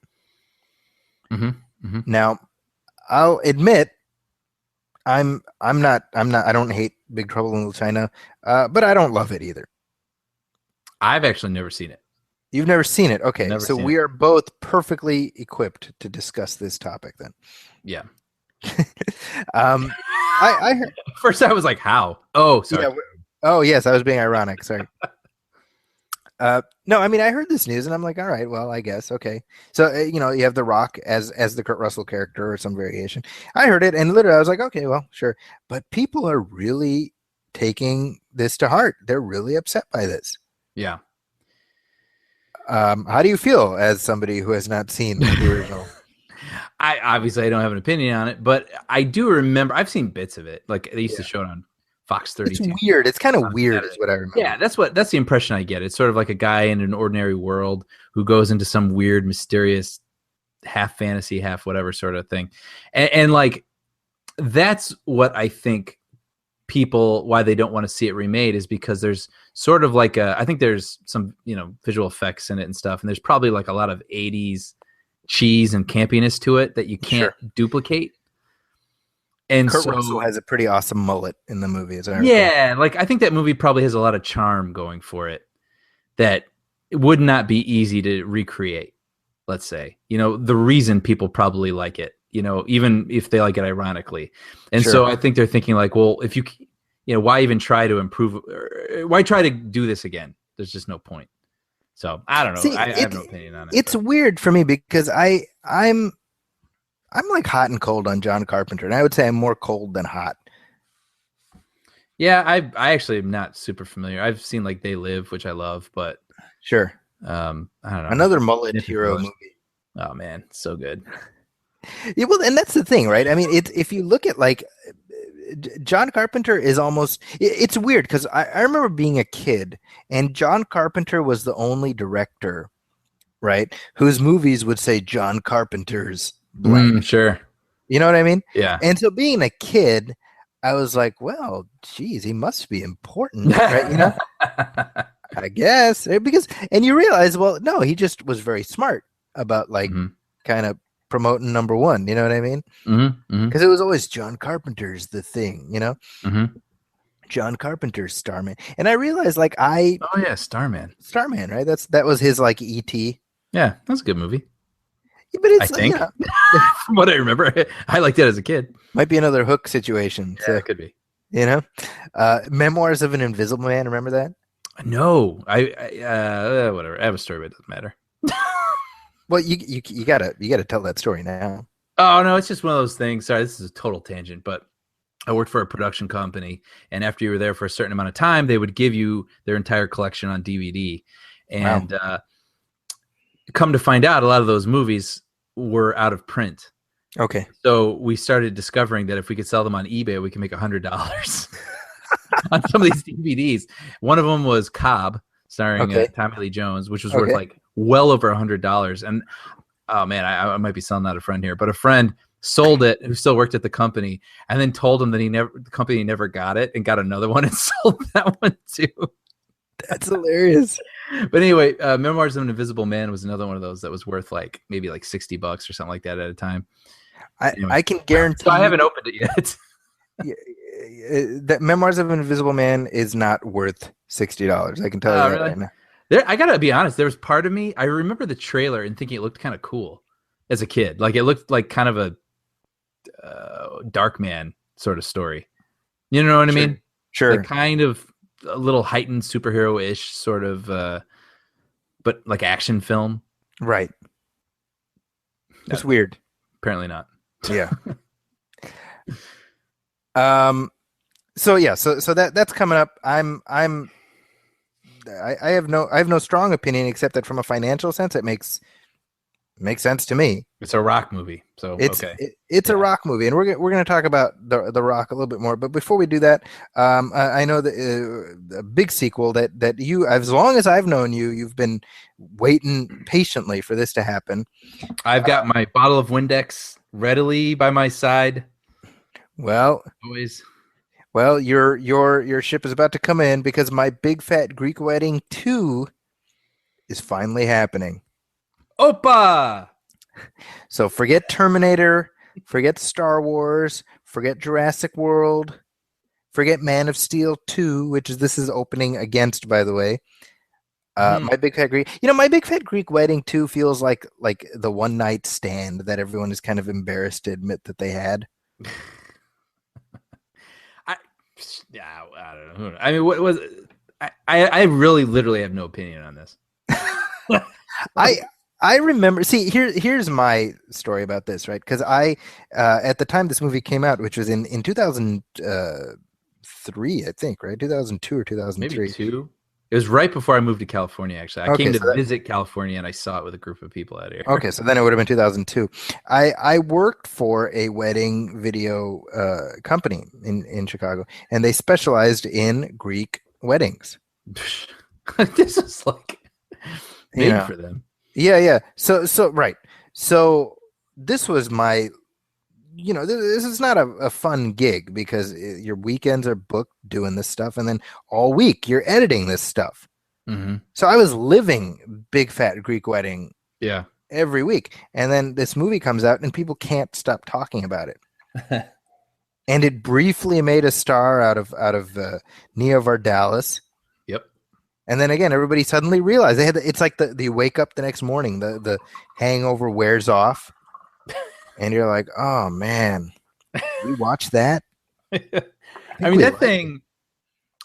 Now, I'll admit, I don't hate Big Trouble in Little China, but I don't love it either. I've actually never seen it. You've never seen it? Okay, so we are both perfectly equipped to discuss this topic then. Yeah. I heard, first I was like, how? Oh, sorry. Yeah, oh, yes, I was being ironic. Sorry. No, I mean, I heard this news and I'm like, all right, well, I guess. Okay. So, you have The Rock as the Kurt Russell character or some variation. I heard it and literally I was like, okay, well, sure. But people are really taking this to heart. They're really upset by this. Yeah. How do you feel as somebody who has not seen the original? I don't have an opinion on it, but I do remember I've seen bits of it. Like they used to show it on Fox 32. It's weird. It's kind of weird is what I remember. Yeah, that's the impression I get. It's sort of like a guy in an ordinary world who goes into some weird, mysterious, half fantasy, half whatever sort of thing. And like that's what I think why they don't want to see it remade is because there's sort of like I think there's some visual effects in it and stuff, and there's probably like a lot of 80s cheese and campiness to it that you can't duplicate. And Kurt Russell has a pretty awesome mullet in the movie, as I recall. Yeah, like I think that movie probably has a lot of charm going for it that it would not be easy to recreate. Let's say, the reason people probably like it, even if they like it ironically. And so I think they're thinking like, well, if why even try to improve? Why try to do this again? There's just no point. So I don't know. See, I have no opinion on it. It's weird for me because I'm like hot and cold on John Carpenter, and I would say I'm more cold than hot. Yeah, I actually am not super familiar. I've seen like They Live, which I love, but sure. I don't know. Another mullet hero movie. Oh man, so good. Yeah, well, and that's the thing, right? I mean, if you look at like John Carpenter is almost, it's weird because I remember being a kid and John Carpenter was the only director, right, whose movies would say John Carpenter's blank. Sure. You know what I mean? Yeah. And so being a kid, I was like, well, geez, he must be important, right? I guess, because, and you realize, well, no, he just was very smart about like kind of promoting number one. You know what I mean? Because it was always John Carpenter's the thing, John Carpenter's Starman. And I realized like Starman, right? That was his like E.T. Yeah, that's a good movie. Yeah, but it's I think from what I remember, I liked it as a kid. Might be another Hook situation. Yeah, it could be. Memoirs of an Invisible Man. Remember that? No, whatever. I have a story, but it doesn't matter. Well, you gotta tell that story now. Oh no, it's just one of those things. Sorry, this is a total tangent, but I worked for a production company, and after you were there for a certain amount of time, they would give you their entire collection on DVD. And come to find out, a lot of those movies were out of print. Okay. So we started discovering that if we could sell them on eBay, we could make $100 on some of these DVDs. One of them was Cobb, starring Tommy Lee Jones, which was worth like well over $100. And oh man, I might be selling out a friend here, but a friend sold it who still worked at the company, and then told him that the company never got it and got another one and sold that one too. That's hilarious. But anyway, Memoirs of an Invisible Man was another one of those that was worth like maybe like $60 or something like that at a time. Anyway, I can guarantee. So I haven't opened it yet. That Memoirs of an Invisible Man is not worth $60. I can tell you that right now. I gotta be honest. There was part of me. I remember the trailer and thinking it looked kind of cool as a kid. Like it looked like kind of a Dark Man sort of story. You know what I mean? Sure. Like kind of a little heightened superhero-ish sort of, but like action film. Right. It's weird. Apparently not. Yeah. So that's coming up. I have no strong opinion except that from a financial sense, it makes sense to me. It's a Rock movie, so it's a Rock movie, and we're going to talk about the Rock a little bit more. But before we do that, I know that a big sequel that you, as long as I've known you, you've been waiting patiently for this to happen. I've got my bottle of Windex readily by my side. Well, always. Well, your ship is about to come in because My Big Fat Greek Wedding 2 is finally happening. Opa! So forget Terminator, forget Star Wars, forget Jurassic World, forget Man of Steel 2, this is opening against, by the way. My Big Fat Greek Wedding 2 feels like the one night stand that everyone is kind of embarrassed to admit that they had. I don't know. I mean, what was I really literally have no opinion on this. I remember. See, here's my story about this, right? Because I, at the time this movie came out, which was in 2003, I think, right? 2002 or 2003. Maybe 2. It was right before I moved to California. Actually, I came to visit California, and I saw it with a group of people out here. Okay, so then it would have been 2002. I worked for a wedding video company in Chicago, and they specialized in Greek weddings. This is like made for them. Yeah. So right. So this was my, this is not a fun gig because your weekends are booked doing this stuff, and then all week you're editing this stuff. Mm-hmm. So I was living Big Fat Greek Wedding. Yeah. Every week, and then this movie comes out, and people can't stop talking about it. And it briefly made a star out of Nia Vardalos. Yep. And then again, everybody suddenly realized it's like you wake up the next morning, the hangover wears off, and you're like, oh man, we watched that. I mean, that thing,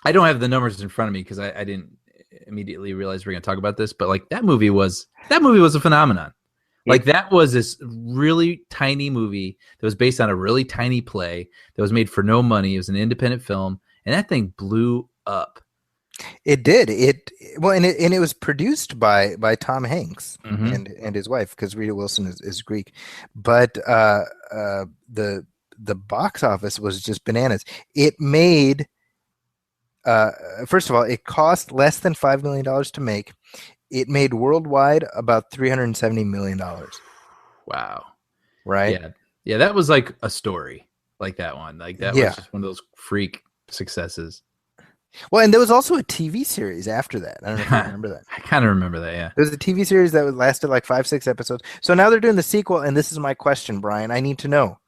I don't have the numbers in front of me because I didn't immediately realize we're going to talk about this, but like that movie was a phenomenon. Like that was this really tiny movie that was based on a really tiny play that was made for no money. It was an independent film, and that thing blew up. It did. And it was produced by Tom Hanks and his wife, because Rita Wilson is Greek. But the box office was just bananas. It made first of all, it cost less than $5 million to make. It made worldwide about $370 million. Wow. Right? Yeah, that was like a story, like that one. Like that was just one of those freak successes. Well, and there was also a TV series after that. I don't know if you remember that. I kind of remember that, yeah. There was a TV series that lasted like 5-6 episodes. So now they're doing the sequel, and this is my question, Brian. I need to know,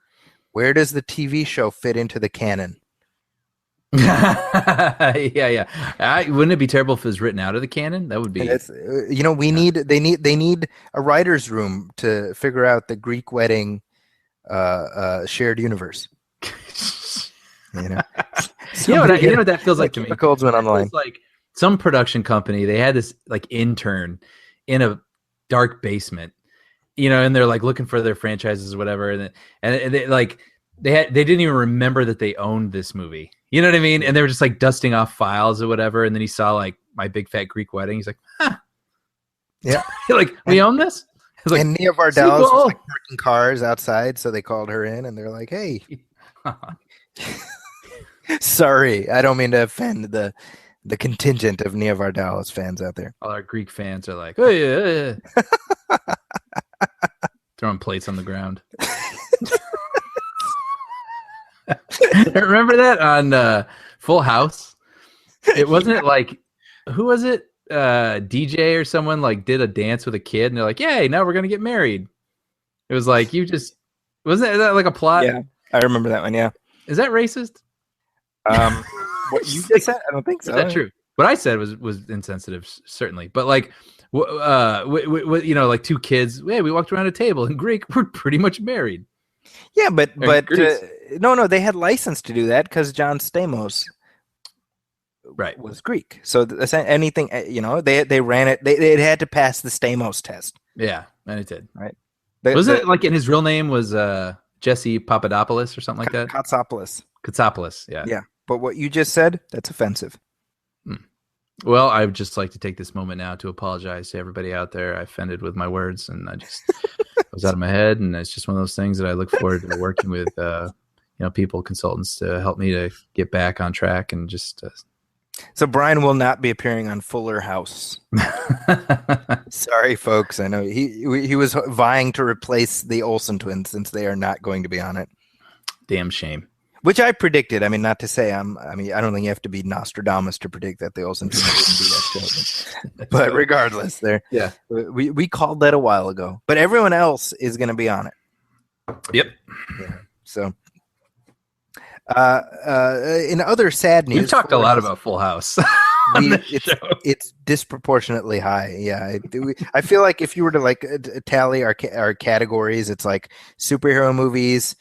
where does the TV show fit into the canon? Yeah. Wouldn't it be terrible if it was written out of the canon? That would be. They need a writer's room to figure out the Greek wedding shared universe. You know what that feels like to me? Coldsman on the line. It's like some production company, they had this like intern in a dark basement, and they're like looking for their franchises or whatever, and they like they didn't even remember that they owned this movie. You know what I mean? And they were just like dusting off files or whatever, and then he saw like My Big Fat Greek Wedding. He's like, huh. Yeah. Like, we own this? Like, and Nia Vardalos was like parking cars outside, so they called her in, and they're like, "Hey, sorry, I don't mean to offend the contingent of Nia Vardalos fans out there." All our Greek fans are like, "Oh yeah," throwing plates on the ground. Remember that on Full House? It wasn't like, who was it? DJ or someone like did a dance with a kid, and they're like, "Yay, now we're gonna get married." It was like, wasn't that like a plot? Yeah, I remember that one. Yeah, is that racist? What you just said, I don't think so. Is that true? What I said was insensitive, certainly. But like, like two kids. Hey, we walked around a table in Greek. We're pretty much married. Yeah, but no, they had license to do that because John Stamos. Right, was Greek, so anything they ran it. They had to pass the Stamos test. Yeah, and it did. Right? It like in his real name was Jesse Papadopoulos or something like that? Katsopoulos. Yeah. Yeah. But what you just said, that's offensive. Well, I would just like to take this moment now to apologize to everybody out there. I offended with my words, and I just was out of my head, and it's just one of those things that I look forward to working with people, consultants, to help me to get back on track and just. So Brian will not be appearing on Fuller House. Sorry, folks. I know he was vying to replace the Olsen twins since they are not going to be on it. Damn shame. Which I predicted. I mean, not to say I don't think you have to be Nostradamus to predict that the Olsen twins wouldn't be that show. But regardless, we called that a while ago. But everyone else is going to be on it. Yep. Yeah. So. In other sad news, we've talked a lot about Full House. It's disproportionately high. Yeah, I feel like if you were to like tally our categories, it's like superhero movies,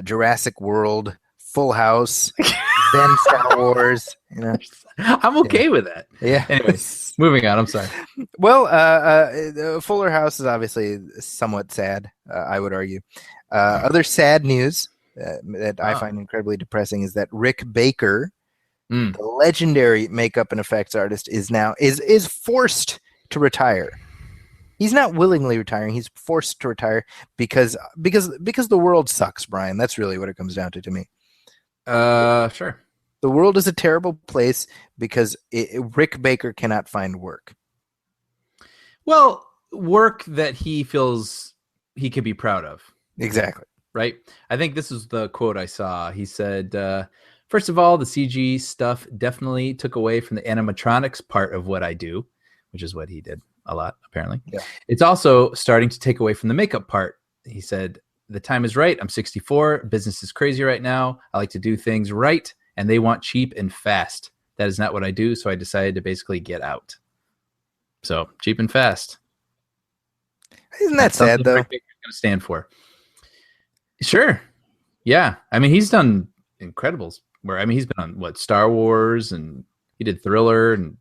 Jurassic World, Full House, then Star Wars. I'm okay with that. Yeah. Anyways, moving on. I'm sorry. Well, Fuller House is obviously somewhat sad. I would argue. Other sad news. That I find incredibly depressing is that Rick Baker, the legendary makeup and effects artist, is forced to retire. He's not willingly retiring; he's forced to retire because the world sucks, Brian. That's really what it comes down to me. Sure. The world is a terrible place because Rick Baker cannot find work. Well, work that he feels he can be proud of. Exactly. Right. I think this is the quote I saw. He said, first of all, the CG stuff definitely took away from the animatronics part of what I do, which is what he did a lot, apparently. Yeah. It's also starting to take away from the makeup part. He said, the time is right. I'm 64. Business is crazy right now. I like to do things right, and they want cheap and fast. That is not what I do, so I decided to basically get out. So, cheap and fast. Isn't that sad, though? Rick Baker's going to stand for. Sure. Yeah. I mean, he's done Incredibles he's been on Star Wars, and he did Thriller and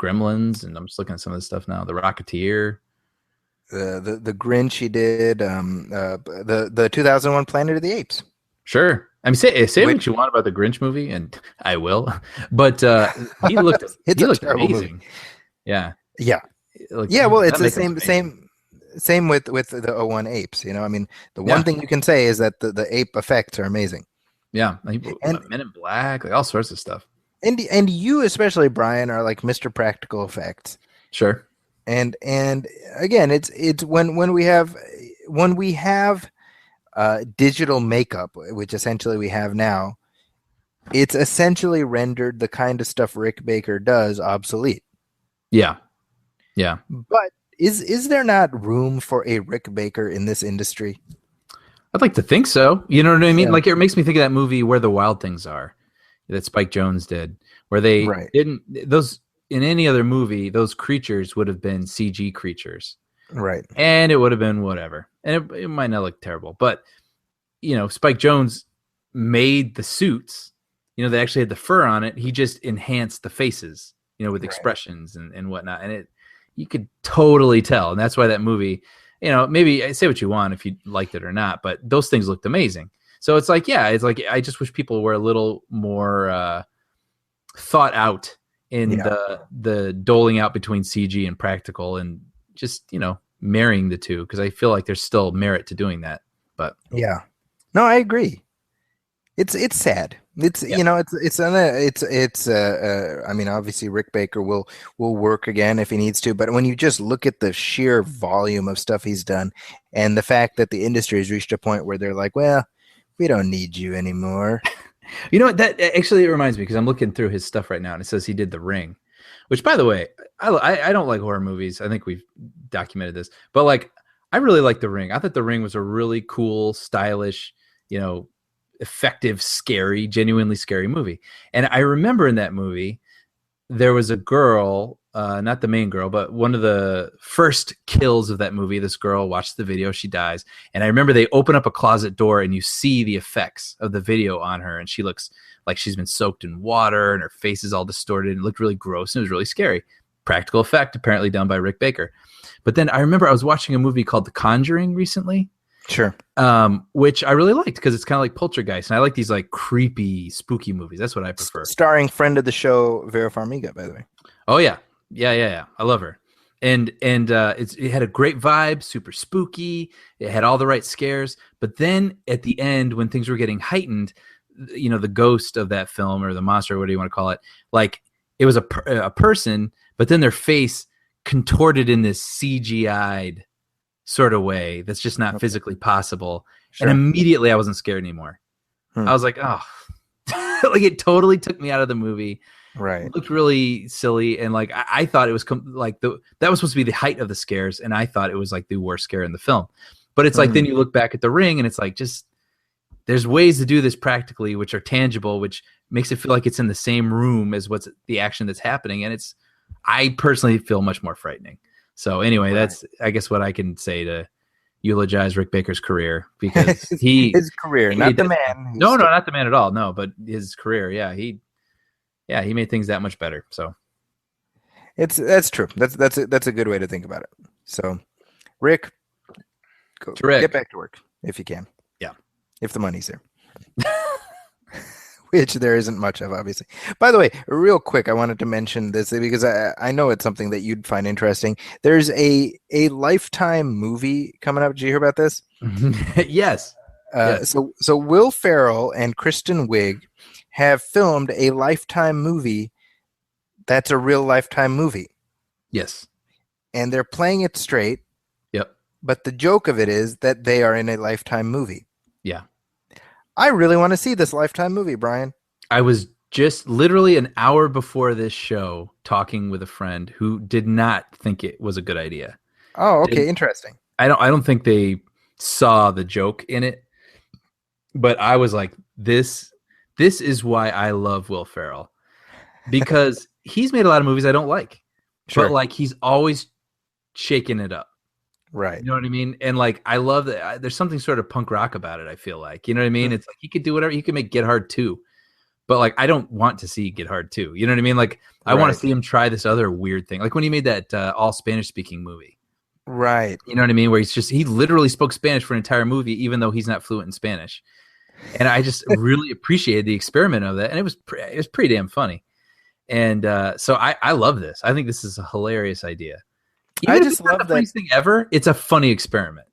Gremlins, and I'm just looking at some of this stuff now. The Rocketeer. The Grinch he did, the 2001 Planet of the Apes. Sure. I mean, say what you want about the Grinch movie, and I will. But he looked amazing. Movie. Yeah. Yeah. Well, it's the same with the '01 apes. I mean, the one thing you can say is that the ape effects are amazing. Yeah, and Men in Black, like all sorts of stuff. And you especially, Brian, are like Mr. Practical Effects. Sure. And again, it's when we have digital makeup, which essentially we have now, it's essentially rendered the kind of stuff Rick Baker does obsolete. Yeah. Yeah. But is there not room for a Rick Baker in this industry? I'd like to think so. You know what I mean? Yeah. Like, it makes me think of that movie Where the Wild Things Are that Spike Jonze did, where they didn't those in any other movie, those creatures would have been CG creatures. Right. And it would have been whatever. And it might not look terrible, but Spike Jonze made the suits, they actually had the fur on it. He just enhanced the faces. with expressions and whatnot. And you could totally tell. And that's why that movie, maybe say what you want if you liked it or not, but those things looked amazing. So it's like, I just wish people were a little more thought out in the doling out between CG and practical, and just, marrying the two, because I feel like there's still merit to doing that. But yeah, no, I agree. It's sad. It's I mean, obviously Rick Baker will work again if he needs to, but when you just look at the sheer volume of stuff he's done, and the fact that the industry has reached a point where they're like, well, we don't need you anymore. You know what? That actually, it reminds me, because I'm looking through his stuff right now, and it says he did The Ring, which, by the way, I don't like horror movies. I think we've documented this, but like, I really like The Ring. I thought The Ring was a really cool, stylish, effective, scary, genuinely scary movie. And I remember in that movie, there was a girl, not the main girl, but one of the first kills of that movie. This girl, watched the video, she dies. And I remember they open up a closet door and you see the effects of the video on her. And she looks like she's been soaked in water and her face is all distorted and it looked really gross. And it was really scary. Practical effect, apparently done by Rick Baker. But then I remember I was watching a movie called The Conjuring recently. Sure. Which I really liked, because it's kind of like Poltergeist, and I like these like creepy, spooky movies. That's what I prefer. Starring friend of the show, Vera Farmiga, by the way. Oh yeah. I love her. And it had a great vibe, super spooky. It had all the right scares. But then at the end, when things were getting heightened, the ghost of that film, or the monster, or whatever you want to call it, like it was a person, but then their face contorted in this CGI'd sort of way that's just not physically possible. Sure. And immediately I wasn't scared anymore. I was like, oh, like it totally took me out of the movie. Right. It looked really silly. And like, I thought it was that was supposed to be the height of the scares. And I thought it was like the worst scare in the film, but it's like, then you look back at The Ring and it's like, just, there's ways to do this practically, which are tangible, which makes it feel like it's in the same room as what's the action that's happening. And I personally feel much more frightening. So anyway, that's, I guess, what I can say to eulogize Rick Baker's career, because his career, not the man. No, not the man at all. No, but his career. Yeah. He made things that much better. So that's true. That's a good way to think about it. So Rick, get back to work if you can. Yeah. If the money's there. Which there isn't much of, obviously. By the way, real quick, I wanted to mention this because I know it's something that you'd find interesting. There's a Lifetime movie coming up. Did you hear about this? Yes. Yes. So Will Ferrell and Kristen Wiig have filmed a Lifetime movie that's a real Lifetime movie. Yes. And they're playing it straight. Yep. But the joke of it is that they are in a Lifetime movie. Yeah. I really want to see this Lifetime movie, Brian. I was just literally an hour before this show talking with a friend who did not think it was a good idea. Oh, okay. Interesting. I don't think they saw the joke in it, but I was like, this is why I love Will Ferrell, because he's made a lot of movies I don't like, but like he's always shaking it up. Right. You know what I mean? And like, I love that. There's something sort of punk rock about it. I feel like, you know what I mean? It's like, he could do whatever. He could make Get Hard 2, but like, I don't want to see Get Hard 2. You know what I mean? Like, I want to see him try this other weird thing. Like when he made that all Spanish speaking movie. Right. You know what I mean? Where he literally spoke Spanish for an entire movie, even though he's not fluent in Spanish. And I just really appreciated the experiment of that. And it was pretty damn funny. And so I love this. I think this is a hilarious idea. Even I just love the funniest thing ever. It's a funny experiment.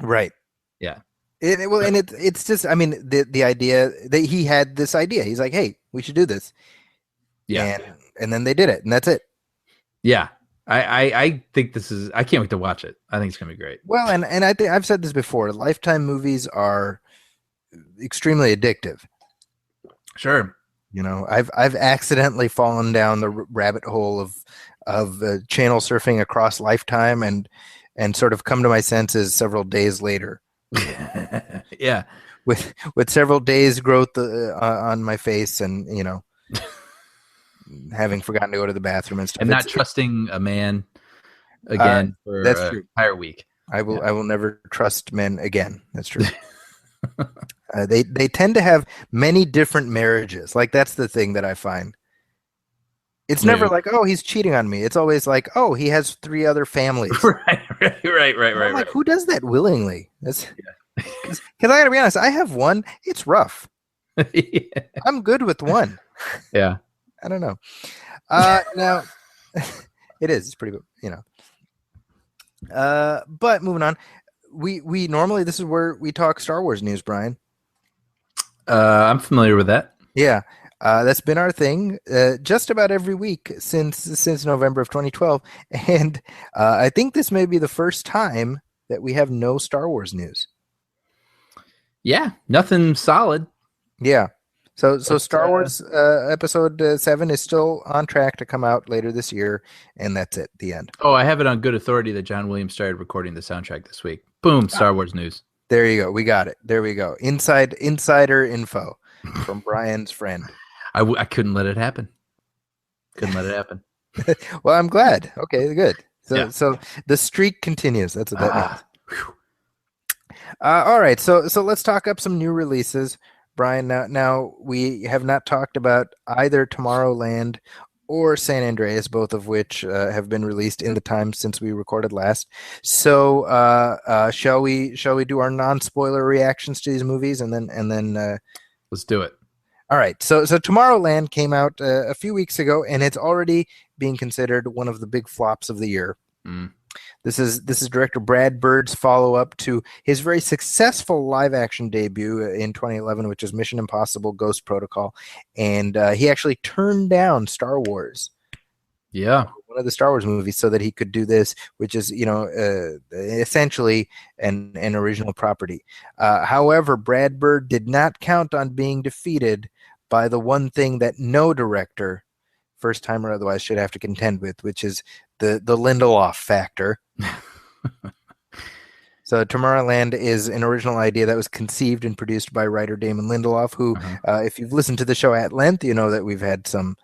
Right. Yeah. And it's just, I mean, the idea that he had this idea. He's like, hey, we should do this. Yeah. And then they did it, and that's it. Yeah. I think I can't wait to watch it. I think it's gonna be great. Well, and I think I've said this before. Lifetime movies are extremely addictive. Sure. You know, I've accidentally fallen down the rabbit hole of channel surfing across Lifetime and sort of come to my senses several days later. Yeah. With several days growth on my face, and you know, having forgotten to go to the bathroom and stuff. And not trusting a man again for that's an true. entire week. I will never trust men again. That's true. They tend to have many different marriages. Like that's the thing that I find. It's never like, oh, he's cheating on me. It's always like, oh, he has 3 other families. Right. I'm like, who does that willingly? Because I gotta be honest, I have one. It's rough. Yeah. I'm good with one. Yeah. I don't know. Now, it is. It's pretty good, you know. But moving on, we normally, this is where we talk Star Wars news, Brian. I'm familiar with that. Yeah. That's been our thing just about every week since November of 2012, and I think this may be the first time that we have no Star Wars news. Yeah, nothing solid. Yeah, so Star Wars Episode 7 is still on track to come out later this year, and that's it. The end. Oh, I have it on good authority that John Williams started recording the soundtrack this week. Boom, Star Wars news. There you go. We got it. There we go. Insider info from Brian's friend. I couldn't let it happen. Well, I'm glad. Okay, good. So Yeah. so the streak continues. That's what that means. All right. So let's talk up some new releases, Brian. Now we have not talked about either Tomorrowland or San Andreas, both of which have been released in the time since we recorded last. So shall we do our non-spoiler reactions to these movies, and then Let's do it. all right, so Tomorrowland came out a few weeks ago, and it's already being considered one of the big flops of the year. Mm. This is director Brad Bird's follow-up to his very successful live-action debut in 2011, which is Mission Impossible: Ghost Protocol, and he actually turned down Star Wars, Yeah. one of the Star Wars movies, so that he could do this, which is essentially an original property. However, Brad Bird did not count on being defeated by the one thing that no director, first time or otherwise, should have to contend with, which is the Lindelof factor. So Tomorrowland is an original idea that was conceived and produced by writer Damon Lindelof, who, if you've listened to the show at length, you know that we've had some,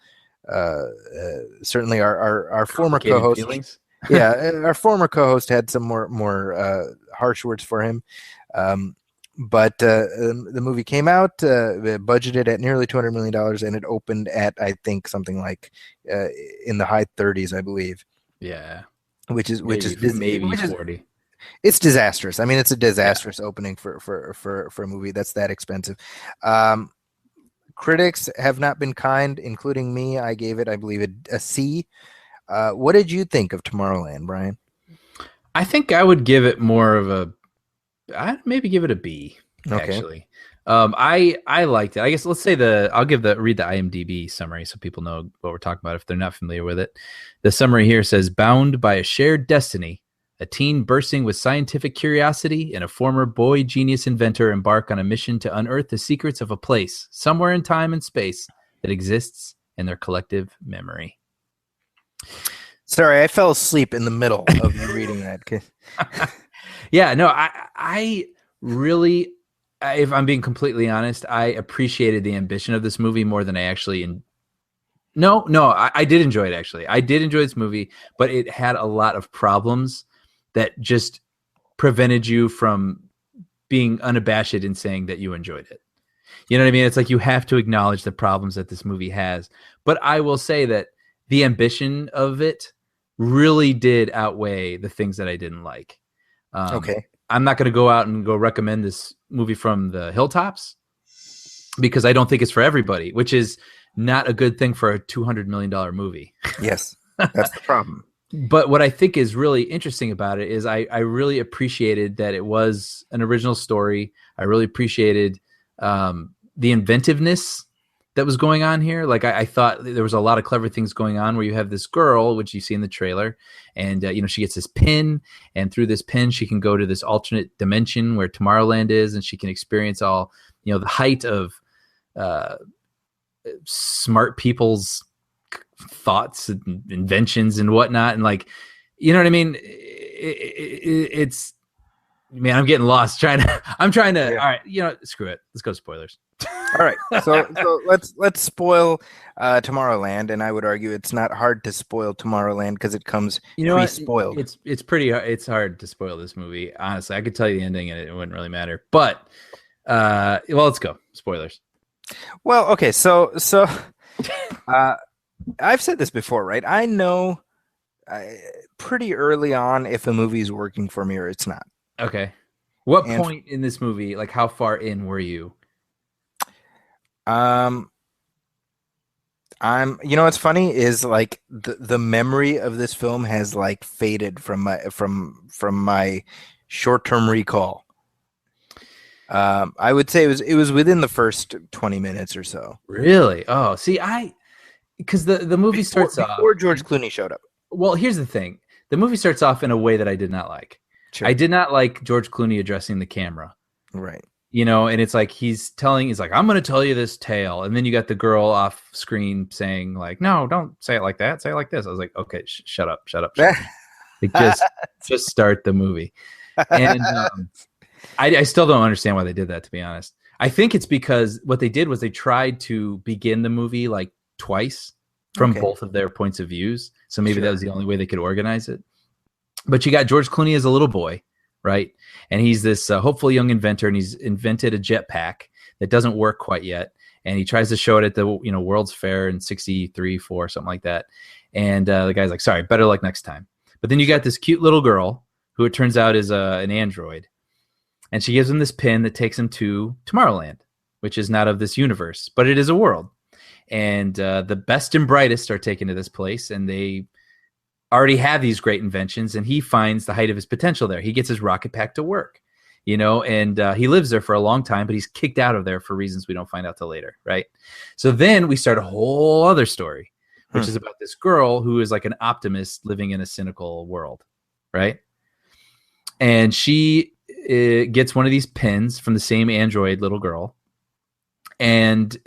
certainly our former co-host. Feelings? Yeah, our former co-host had some more harsh words for him. But the movie came out, budgeted at nearly $200 million, and it opened at, I think, something like in the high 30s, I believe. Yeah. Which is maybe which is 40. It's disastrous. I mean, it's a disastrous opening for a movie that's that expensive. Critics have not been kind, including me. I gave it, I believe, a C. What did you think of Tomorrowland, Brian? I think I would give it more of a. I'd maybe give it a B. Okay. Actually, I liked it. I guess let's say I'll read the IMDb summary so people know what we're talking about if they're not familiar with it. The summary here says, "Bound by a shared destiny, a teen bursting with scientific curiosity and a former boy genius inventor embark on a mission to unearth the secrets of a place somewhere in time and space that exists in their collective memory." Sorry, I fell asleep in the middle of you reading that. Yeah, no, I really, if I'm being completely honest, I appreciated the ambition of this movie more than I actually. I did enjoy it, actually. I did enjoy this movie, but it had a lot of problems that just prevented you from being unabashed in saying that you enjoyed it. You know what I mean? It's like you have to acknowledge the problems that this movie has. But I will say that the ambition of it really did outweigh the things that I didn't like. Okay. I'm not going to go out and go recommend this movie from the hilltops because I don't think it's for everybody, which is not a good thing for a $200 million movie. Yes, that's the problem. But what I think is really interesting about it is I really appreciated that it was an original story. I really appreciated the inventiveness that was going on here. Like I thought there was a lot of clever things going on where you have this girl, which you see in the trailer, and she gets this pin, and through this pin she can go to this alternate dimension where Tomorrowland is, and she can experience all the height of smart people's thoughts and inventions and whatnot, and like, you know what I mean? It's man, I'm getting lost I'm trying to. Yeah. All right, screw it. Let's go to spoilers. All right, so let's spoil Tomorrowland, and I would argue it's not hard to spoil Tomorrowland because it comes pre-spoiled. It's hard to spoil this movie. Honestly, I could tell you the ending and it wouldn't really matter. But let's go spoilers. Well, okay, so I've said this before, right? I know pretty early on if a movie's working for me or it's not. Okay. What And point in this movie, like how far in were you? um, you know what's funny is like the memory of this film has like faded from my short-term recall. I would say it was within the first 20 minutes or so. Really? Oh, see, because the movie starts off. Before George Clooney showed up. Well, here's the thing. The movie starts off in a way that I did not like. Sure. I did not like George Clooney addressing the camera. Right. And it's like he's like, I'm going to tell you this tale. And then you got the girl off screen saying like, no, don't say it like that. Say it like this. I was like, okay, shut up. Like, just start the movie. And I still don't understand why they did that, to be honest. I think it's because what they did was they tried to begin the movie like twice from both of their points of views. So maybe that was the only way they could organize it. But you got George Clooney as a little boy, right? And he's this hopeful young inventor, and he's invented a jetpack that doesn't work quite yet. And he tries to show it at the World's Fair in 63, 4, something like that. And the guy's like, sorry, better luck next time. But then you got this cute little girl who it turns out is an android. And she gives him this pin that takes him to Tomorrowland, which is not of this universe, but it is a world. And the best and brightest are taken to this place, and they already have these great inventions, and he finds the height of his potential there. He gets his rocket pack to work, and he lives there for a long time, but he's kicked out of there for reasons we don't find out till later, right? So then we start a whole other story, which is about this girl who is like an optimist living in a cynical world, right? And she gets one of these pins from the same android little girl, and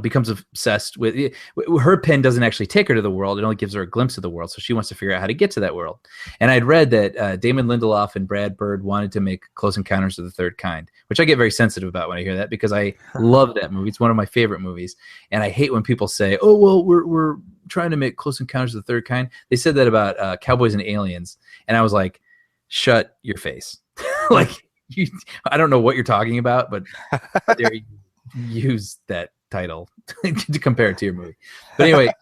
becomes obsessed with her pin. Doesn't actually take her to the world. It only gives her a glimpse of the world. So she wants to figure out how to get to that world. And I'd read that Damon Lindelof and Brad Bird wanted to make Close Encounters of the Third Kind, which I get very sensitive about when I hear that, because I love that movie. It's one of my favorite movies. And I hate when people say, oh, well, we're trying to make Close Encounters of the Third Kind. They said that about Cowboys and Aliens. And I was like, shut your face. Like, I don't know what you're talking about, but there you use that title to compare it to your movie. But anyway,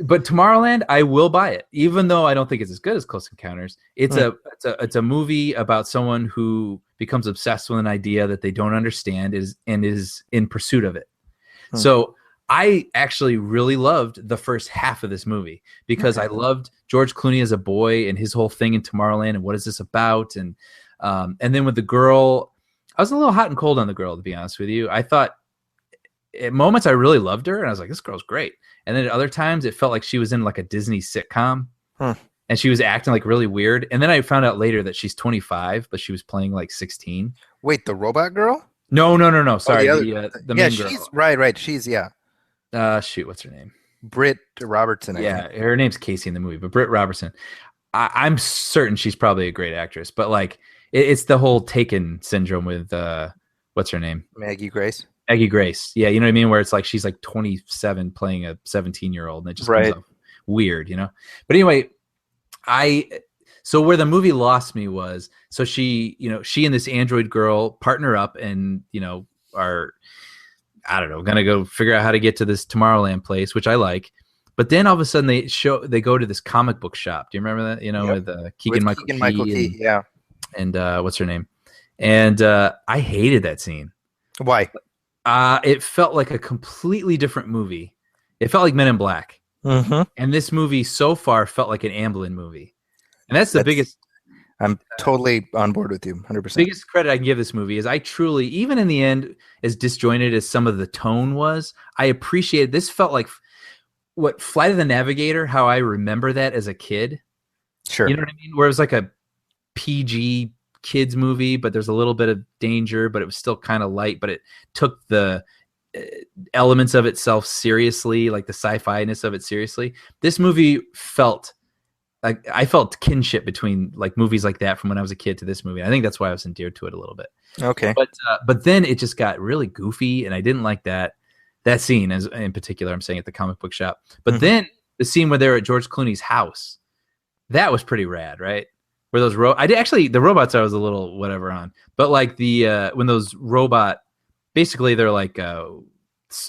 but Tomorrowland, I will buy it, even though I don't think it's as good as Close Encounters. It's a movie about someone who becomes obsessed with an idea that they don't understand and is in pursuit of it. So I actually really loved the first half of this movie because I loved George Clooney as a boy and his whole thing in Tomorrowland and what is this about, and then with the girl, I was a little hot and cold on the girl, to be honest with you. I thought at moments I really loved her, and I was like, this girl's great. And then at other times it felt like she was in like a Disney sitcom, and she was acting like really weird. And then I found out later that she's 25, but she was playing like 16. Wait, the robot girl? No. Sorry, the main she's girl. right. She's Shoot, what's her name? Britt Robertson. I think. Her name's Casey in the movie, but Britt Robertson. I'm certain she's probably a great actress, but like it's the whole Taken syndrome with what's her name? Maggie Grace. Yeah, you know what I mean? Where it's like she's like 27 playing a 17-year-old, and it just comes off weird, But anyway, so where the movie lost me was, so she and this android girl partner up and are, I don't know, gonna go figure out how to get to this Tomorrowland place, which I like. But then all of a sudden they go to this comic book shop. Do you remember that? With Keegan-Michael Key, yeah. And what's her name? And I hated that scene. Why? It felt like a completely different movie. It felt like Men in Black. And this movie so far felt like an Amblin movie. And that's the biggest. I'm totally on board with you, 100%. Biggest credit I can give this movie is I truly, even in the end, as disjointed as some of the tone was, I appreciated. This felt like what Flight of the Navigator, how I remember that as a kid. Sure. You know what I mean? Where it was like a PG kids movie, but there's a little bit of danger, but it was still kind of light, but it took the elements of itself seriously, like the sci-fi-ness of it seriously. This movie felt like I felt kinship between like movies like that from when I was a kid to this movie. I think that's why I was endeared to it a little bit. Okay. But then it just got really goofy, and I didn't like that scene as in particular. I'm saying at the comic book shop. But then the scene where they're at George Clooney's house, that was pretty rad, right? Where those the robots I was a little whatever on, but like the when those robot, basically they're like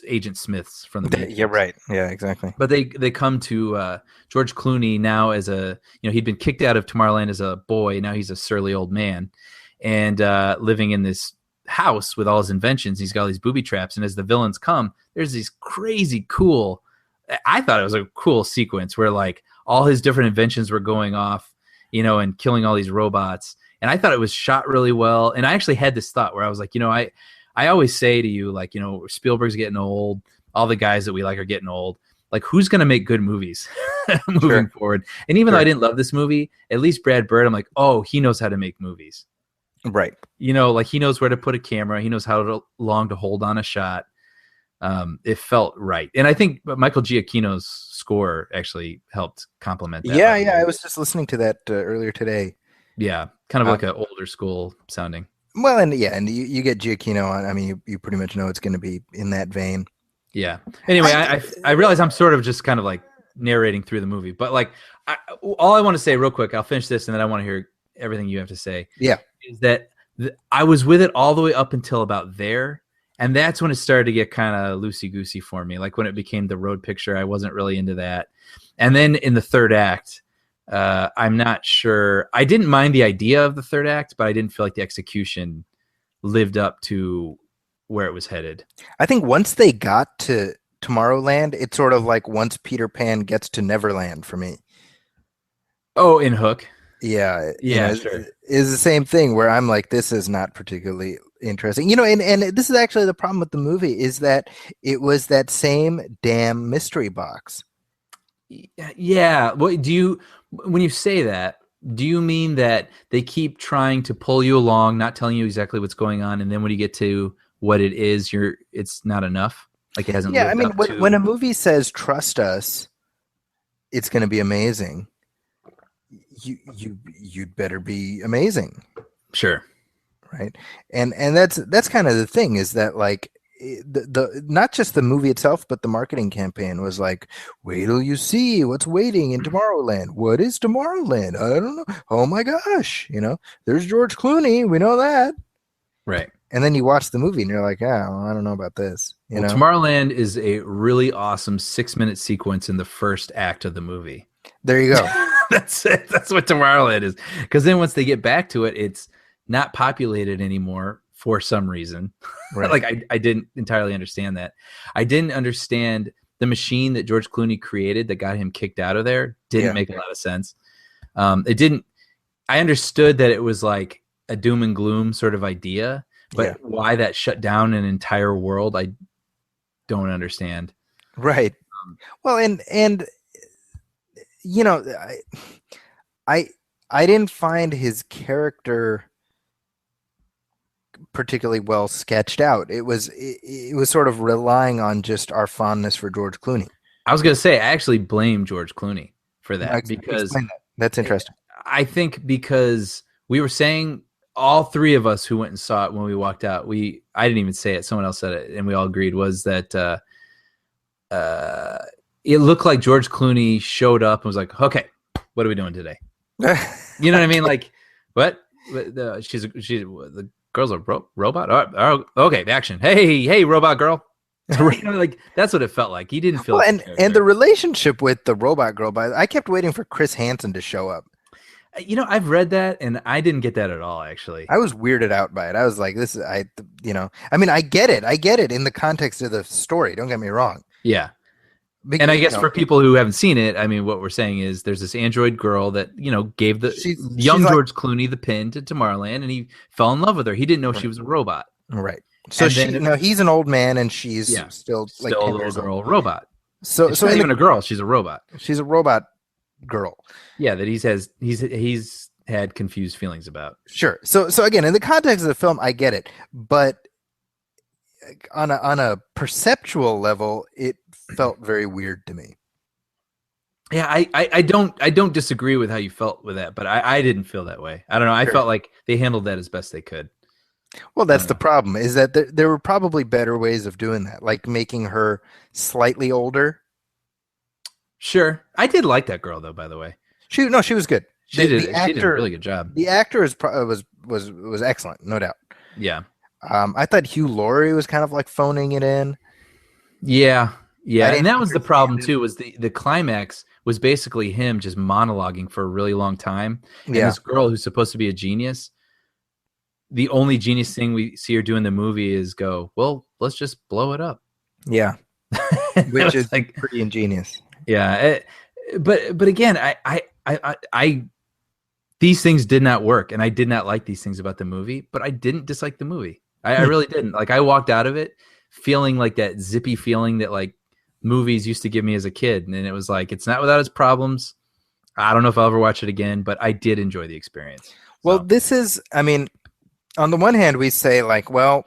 Agent Smiths from the Matrix. Yeah, right. Yeah, exactly. But they come to George Clooney now as he'd been kicked out of Tomorrowland as a boy. Now he's a surly old man and living in this house with all his inventions. He's got all these booby traps. And as the villains come, there's these crazy cool, I thought it was a cool sequence where like all his different inventions were going off, and killing all these robots. And I thought it was shot really well. And I actually had this thought where I was like, I always say to you, like, Spielberg's getting old. All the guys that we like are getting old. Like, who's going to make good movies moving forward? And even though I didn't love this movie, at least Brad Bird, I'm like, oh, he knows how to make movies. Right. Like he knows where to put a camera. He knows how long to hold on a shot. It felt right. And I think Michael Giacchino's score actually helped complement that. Yeah. I was just listening to that earlier today. Yeah. Kind of like an older school sounding. Well, and you get Giacchino on. I mean, you pretty much know it's going to be in that vein. Yeah. Anyway, I realize I'm sort of just kind of like narrating through the movie, but like all I want to say real quick, I'll finish this and then I want to hear everything you have to say. Yeah. Is that I was with it all the way up until about there. And that's when it started to get kind of loosey-goosey for me. Like when it became the road picture, I wasn't really into that. And then in the third act, I'm not sure. I didn't mind the idea of the third act, but I didn't feel like the execution lived up to where it was headed. I think once they got to Tomorrowland, it's sort of like once Peter Pan gets to Neverland for me. Oh, in Hook. Yeah. Sure. Is the same thing where I'm like, this is not particularly interesting. And this is actually the problem with the movie is that it was that same damn mystery box. Yeah. What when you say that, do you mean that they keep trying to pull you along, not telling you exactly what's going on, and then when you get to what it is, it's not enough? Like it hasn't. Yeah, I mean, when a movie says "trust us," it's going to be amazing. You'd better be amazing. Sure. Right. And that's kind of the thing is that like the not just the movie itself, but the marketing campaign was like, wait till you see what's waiting in Tomorrowland. What is Tomorrowland? I don't know. Oh my gosh. There's George Clooney. We know that. Right. And then you watch the movie and you're like, well, I don't know about this. Tomorrowland is a really awesome 6-minute sequence in the first act of the movie. There you go. That's it. That's what Tomorrowland is. Because then once they get back to it, it's not populated anymore for some reason. Right. Like I didn't entirely understand that. I didn't understand the machine that George Clooney created that got him kicked out of there. Didn't make a lot of sense. It didn't. I understood that it was like a doom and gloom sort of idea, but why that shut down an entire world, I don't understand. Right. Well, and I didn't find his character particularly well sketched out. It was sort of relying on just our fondness for George Clooney. I was going to say, I actually blame George Clooney for that because that's interesting. I think because we were saying all three of us who went and saw it when we walked out, I didn't even say it. Someone else said it and we all agreed was that, it looked like George Clooney showed up and was like, okay, what are we doing today? You know what I mean? Like, what? She's the girl's a robot? Oh, okay, action. Hey, robot girl. Like that's what it felt like. He didn't feel well, and the relationship with the robot girl, I kept waiting for Chris Hansen to show up. I've read that and I didn't get that at all, actually. I was weirded out by it. I was like, I mean, I get it in the context of the story. Don't get me wrong. Yeah. Because, and I guess for people who haven't seen it, I mean, what we're saying is there's this android girl that, gave the young George Clooney the pin to Tomorrowland and he fell in love with her. He didn't know she was a robot. Right. So he's an old man and she's still like a little girl robot. So not even a girl. She's a robot. She's a robot girl. Yeah. That he's had confused feelings about. Sure. So again, in the context of the film, I get it, but on a perceptual level, it felt very weird to me. Yeah, I don't disagree with how you felt with that, but I didn't feel that way. I don't know. I felt like they handled that as best they could. Well, that's the problem, is that there were probably better ways of doing that, like making her slightly older. Sure. I did like that girl, though, by the way. She was good. She did a really good job. The actor was excellent, no doubt. Yeah. I thought Hugh Laurie was kind of like phoning it in. Yeah, I yeah, and didn't that was the problem understand too. Was the climax was basically him just monologuing for a really long time, it. and Yeah, this girl who's supposed to be a genius. The only genius thing we see her do in the movie is go, well, let's just blow it up. yeah, It which was is like, pretty ingenious. yeah, but again, I these things did not work, and I did not like these things about the movie, but I didn't dislike the movie. I really didn't. Like, I walked out of it feeling like that zippy feeling that like movies used to give me as a kid, and it was like, it's not without its problems. I don't know if I'll ever watch it again, but I did enjoy the experience. Well, So, this is, I mean, on the one hand, we say like, well,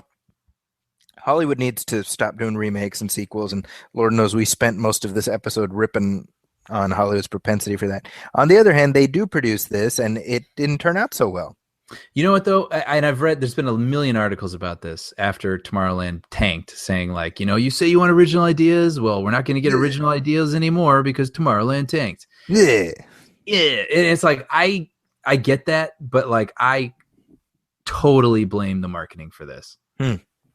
Hollywood needs to stop doing remakes and sequels, and Lord knows we spent most of this episode ripping on Hollywood's propensity for that. On the other hand, they do produce this, and it didn't turn out so well. you know what though? And I've read there's been a million articles about this after Tomorrowland tanked, saying like, you say you want original ideas. Well, we're not going to get original ideas anymore because Tomorrowland tanked. Yeah, Yeah, and it's like I get that, but like I totally blame the marketing for this.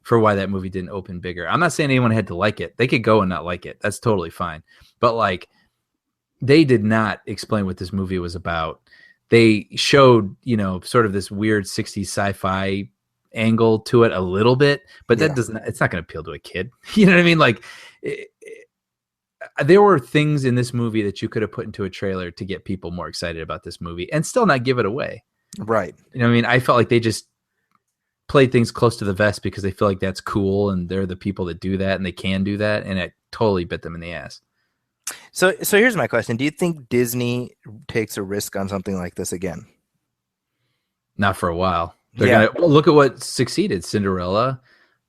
For why that movie didn't open bigger. I'm not saying anyone had to like it. They could go and not like it. That's totally fine. But like, they did not explain what this movie was about. They showed, sort of this weird 60s sci-fi angle to it a little bit, but that doesn't, it's not going to appeal to a kid. You know what I mean? Like, there were things in this movie that you could have put into a trailer to get people more excited about this movie and still not give it away. right. You know what I mean? I felt like they just play things close to the vest because they feel like that's cool and they're the people that do that and they can do that, and it totally bit them in the ass. So here's my question: do you think Disney takes a risk on something like this again? Not for a while. They're gonna look at what succeeded. Cinderella,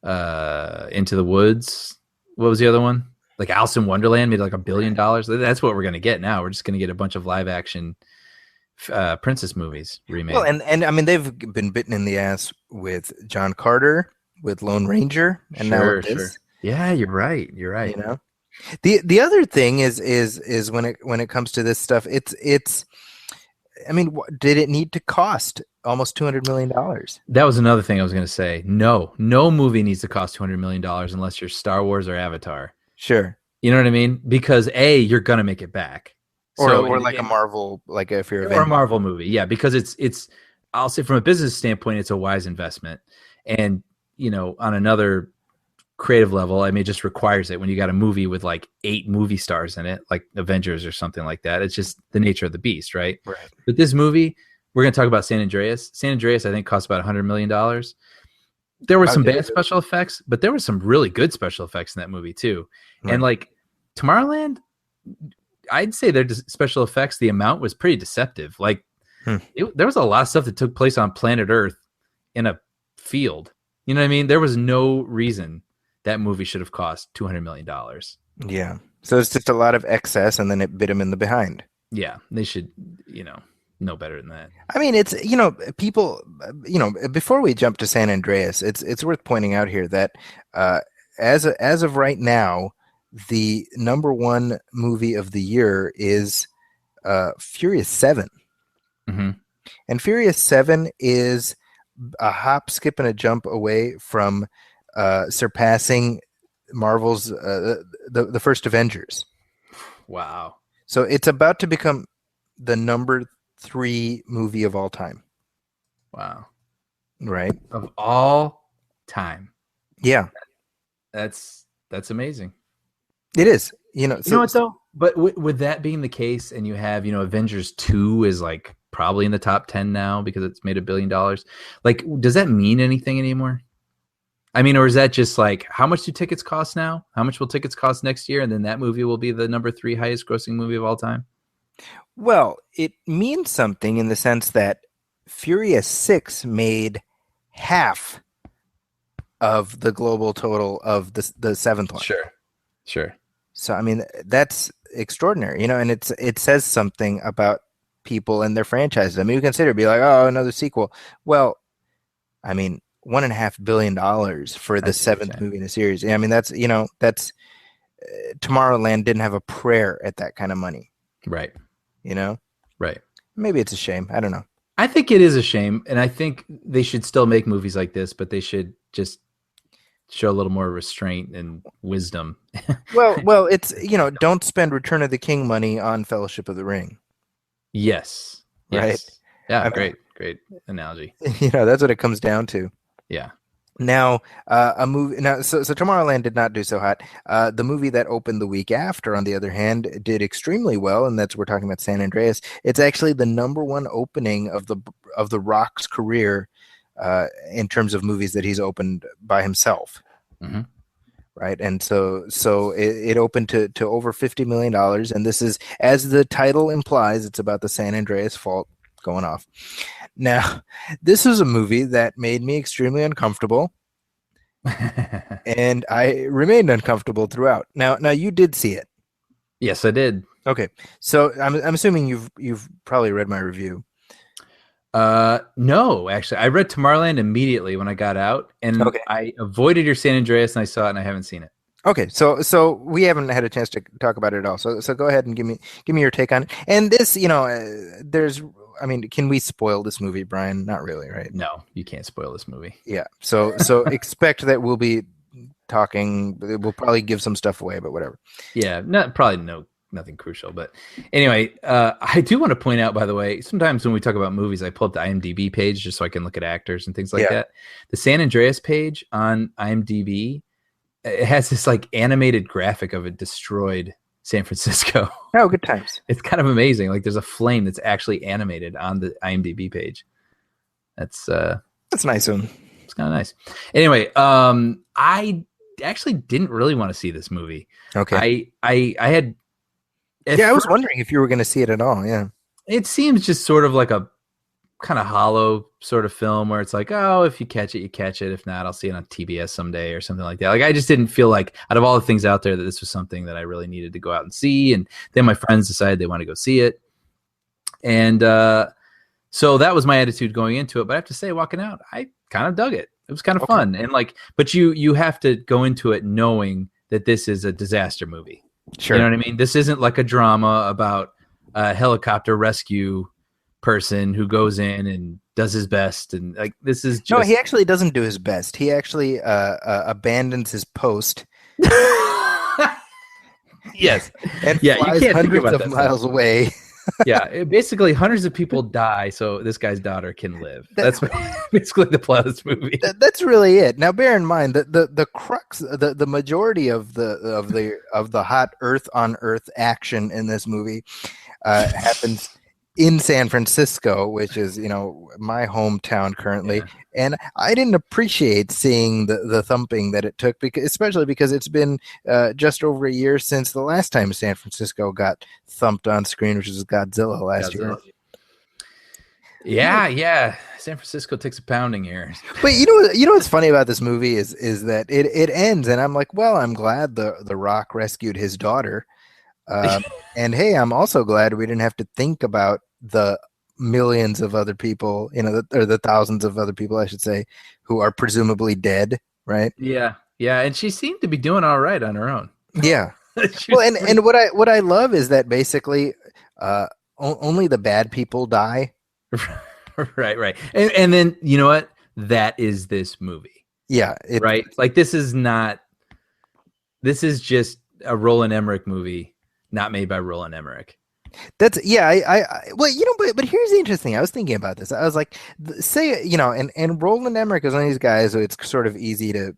Into the Woods. What was the other one? Like Alice in Wonderland made like $1 billion. That's what we're gonna get now. We're just gonna get a bunch of live action princess movies remade. Well, and I mean, they've been bitten in the ass with John Carter, with Lone Ranger, and now with this. Yeah, you're right. You're right. The other thing is when it comes to this stuff, it's I mean, did it need to cost almost $200 million? That was another thing I was going to say. No movie needs to cost $200 million unless you're Star Wars or Avatar. Sure. You know what I mean? Because you're going to make it back. Or like a Marvel, like if you're or a Marvel movie. Yeah, because it's I'll say from a business standpoint, it's a wise investment. And, on another creative level, I mean, it just requires it when you got a movie with like 8 movie stars in it, like Avengers or something like that. It's just the nature of the beast, right? Right. But this movie, we're going to talk about San Andreas. San Andreas, I think, cost about $100 million. There were some bad special effects, but there were some really good special effects in that movie too. Right. And like Tomorrowland, I'd say their special effects, the amount was pretty deceptive. Like there was a lot of stuff that took place on planet Earth in a field. You know what I mean? There was no reason that movie should have cost $200 million. Yeah. So it's just a lot of excess, and then it bit them in the behind. Yeah. They should, know better than that. I mean, it's, people, before we jump to San Andreas, it's worth pointing out here that as of right now, the number one movie of the year is Furious 7. Mm-hmm. And Furious 7 is a hop, skip, and a jump away from surpassing Marvel's the first Avengers. Wow. So it's about to become the number 3 movie of all time. Wow. Right? Of all time. Yeah. That's amazing. It is. You know what though? But with that being the case, and you have, Avengers 2 is like probably in the top 10 now because it's made $1 billion. Like, does that mean anything anymore? I mean, or is that just like, how much do tickets cost now? How much will tickets cost next year? And then that movie will be the number 3 highest grossing movie of all time? Well, it means something in the sense that Furious 6 made half of the global total of the seventh one. Sure. So, I mean, that's extraordinary, and it says something about people and their franchises. I mean, you consider be like, oh, another sequel. Well, I mean, $1.5 billion for the 7th movie in a series. I mean, that's Tomorrowland didn't have a prayer at that kind of money. Right. Right. Maybe it's a shame. I don't know. I think it is a shame, and I think they should still make movies like this, but they should just show a little more restraint and wisdom. Well, it's don't spend Return of the King money on Fellowship of the Ring. Yes. Right. Yes. Yeah. I mean, great analogy. That's what it comes down to. Yeah. Now, a movie. Now, so Tomorrowland did not do so hot. The movie that opened the week after, on the other hand, did extremely well, and we're talking about San Andreas. It's actually the #1 opening of the Rock's career, in terms of movies that he's opened by himself. Mm-hmm. Right, and so it opened to over $50 million, and this is, as the title implies, it's about the San Andreas fault going off. Now, this was a movie that made me extremely uncomfortable, and I remained uncomfortable throughout. Now you did see it. Yes, I did. Okay, so I'm assuming you've probably read my review. No, actually, I read Tomorrowland immediately when I got out, and I avoided your San Andreas, and I saw it, and I haven't seen it. Okay, so we haven't had a chance to talk about it at all. So go ahead and give me your take on it. And this, can we spoil this movie, Brian? Not really, right? No, you can't spoil this movie. Yeah. So expect that we'll be talking. We'll probably give some stuff away, but whatever. Yeah, nothing crucial. But anyway, I do want to point out, by the way, sometimes when we talk about movies, I pull up the IMDb page just so I can look at actors and things like that. The San Andreas page on IMDb, it has this like animated graphic of it destroyed San Francisco. Oh, good times. It's kind of amazing. Like there's a flame that's actually animated on the IMDb page. That's nice one. It's kind of nice. Anyway, I actually didn't really want to see this movie. Okay. I had. I was wondering if you were going to see it at all. Yeah. It seems just sort of like a kind of hollow sort of film where it's like, oh, if you catch it, you catch it. If not, I'll see it on TBS someday or something like that. Like I just didn't feel like, out of all the things out there, that this was something that I really needed to go out and see. And then my friends decided they want to go see it. And so that was my attitude going into it. But I have to say, walking out, I kind of dug it. It was kind of fun. And but you have to go into it knowing that this is a disaster movie. Sure. You know what I mean? This isn't like a drama about a helicopter rescue person who goes in and does his best, and like this is just... No, he actually doesn't do his best. He actually abandons his post. Yes, and yeah, flies you can't hundreds think about of miles away. Yeah, basically hundreds of people die so this guy's daughter can live. That's basically the plot of this movie. That's really it. Now, bear in mind that the crux, the majority of the hot Earth on Earth action in this movie happens in San Francisco, which is my hometown currently. Yeah. And I didn't appreciate seeing the thumping that it took, especially because it's been just over a year since the last time San Francisco got thumped on screen, which was Godzilla last year. Yeah. San Francisco takes a pounding here. But you know what's funny about this movie is that it ends, and I'm like, well, I'm glad the Rock rescued his daughter, and hey, I'm also glad we didn't have to think about the millions of other people, or the thousands of other people, I should say, who are presumably dead, right? Yeah, and she seemed to be doing all right on her own. Yeah. Well, and what I love is that basically only the bad people die. Right. And then you know what? That is this movie. Yeah. Right. Like this is just a Roland Emmerich movie, not made by Roland Emmerich. That's but here's the interesting thing. I was thinking about this. I was like, and Roland Emmerich is one of these guys who it's sort of easy to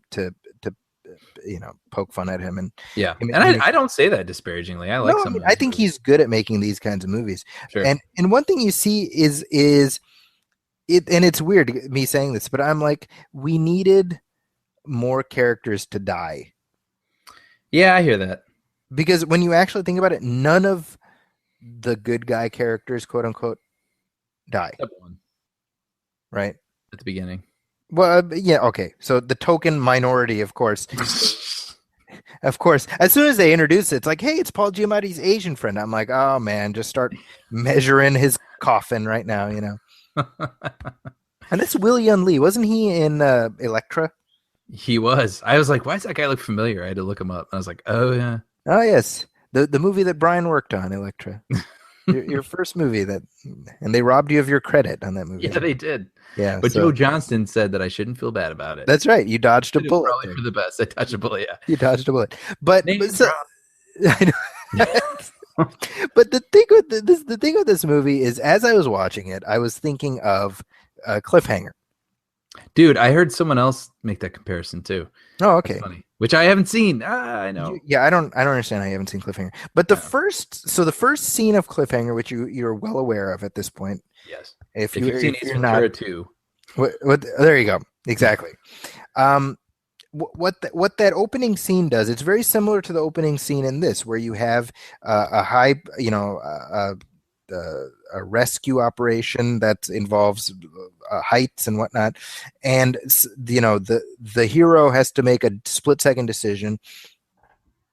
poke fun at him, and I don't say that disparagingly. I think he's good at making these kinds of movies. Sure. And one thing you see is it, and it's weird me saying this, but I'm like, we needed more characters to die. Yeah, I hear that. Because when you actually think about it, none of the good guy characters, quote unquote, die. Except one. Right? At the beginning. Well, yeah, okay. So the token minority, of course. Of course. As soon as they introduce it, it's like, hey, it's Paul Giamatti's Asian friend. I'm like, oh, man, just start measuring his coffin right now, And that's William Lee. Wasn't he in Elektra? He was. I was like, why does that guy look familiar? I had to look him up. I was like, oh, yeah. Oh, yes. The movie that Brian worked on, Elektra. your first movie and they robbed you of your credit on that movie. Yeah, they did. Yeah, But so Joe Johnston said that I shouldn't feel bad about it. that's right. You dodged a It was bullet. probably for the best. I dodged a bullet. Yeah. You dodged a bullet. But Name so, I know. But the thing with this movie is, as I was watching it, I was thinking of Cliffhanger. Dude, I heard someone else make that comparison too. Oh, okay. That's funny. Which I haven't seen. I know. Yeah, I don't understand how you haven't seen Cliffhanger. But the first scene of Cliffhanger, which you're well aware of at this point. Yes. If you've seen you're not, 2. what there you go. Exactly. What that opening scene does, it's very similar to the opening scene in this, where you have a high, a rescue operation that involves heights and whatnot, and the hero has to make a split-second decision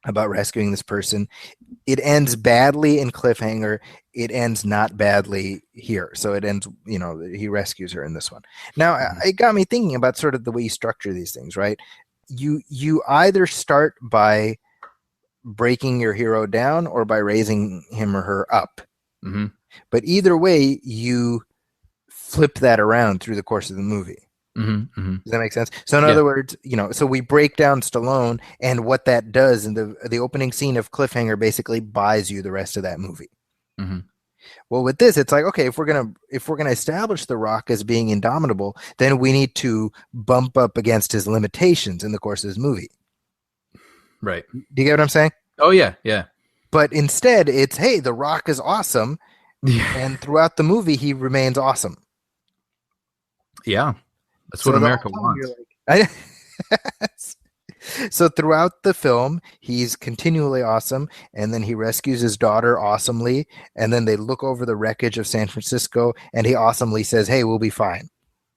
about rescuing this person. It ends badly in Cliffhanger. It ends not badly here. So it ends, he rescues her in this one. Now, it got me thinking about sort of the way you structure these things, right? You either start by breaking your hero down or by raising him or her up. Mm-hmm. But either way, you flip that around through the course of the movie. Mm-hmm. Mm-hmm. Does that make sense? So in other words, so we break down Stallone, and what that does in the opening scene of Cliffhanger basically buys you the rest of that movie. Mm-hmm. Well, with this, it's like, okay, if we're gonna establish The Rock as being indomitable, then we need to bump up against his limitations in the course of his movie. Right. Do you get what I'm saying? Oh yeah, yeah. But instead, it's, hey, The Rock is awesome, and throughout the movie, he remains awesome. Yeah, that's what America wants. So throughout the film, he's continually awesome, and then he rescues his daughter awesomely, and then they look over the wreckage of San Francisco, and he awesomely says, hey, we'll be fine.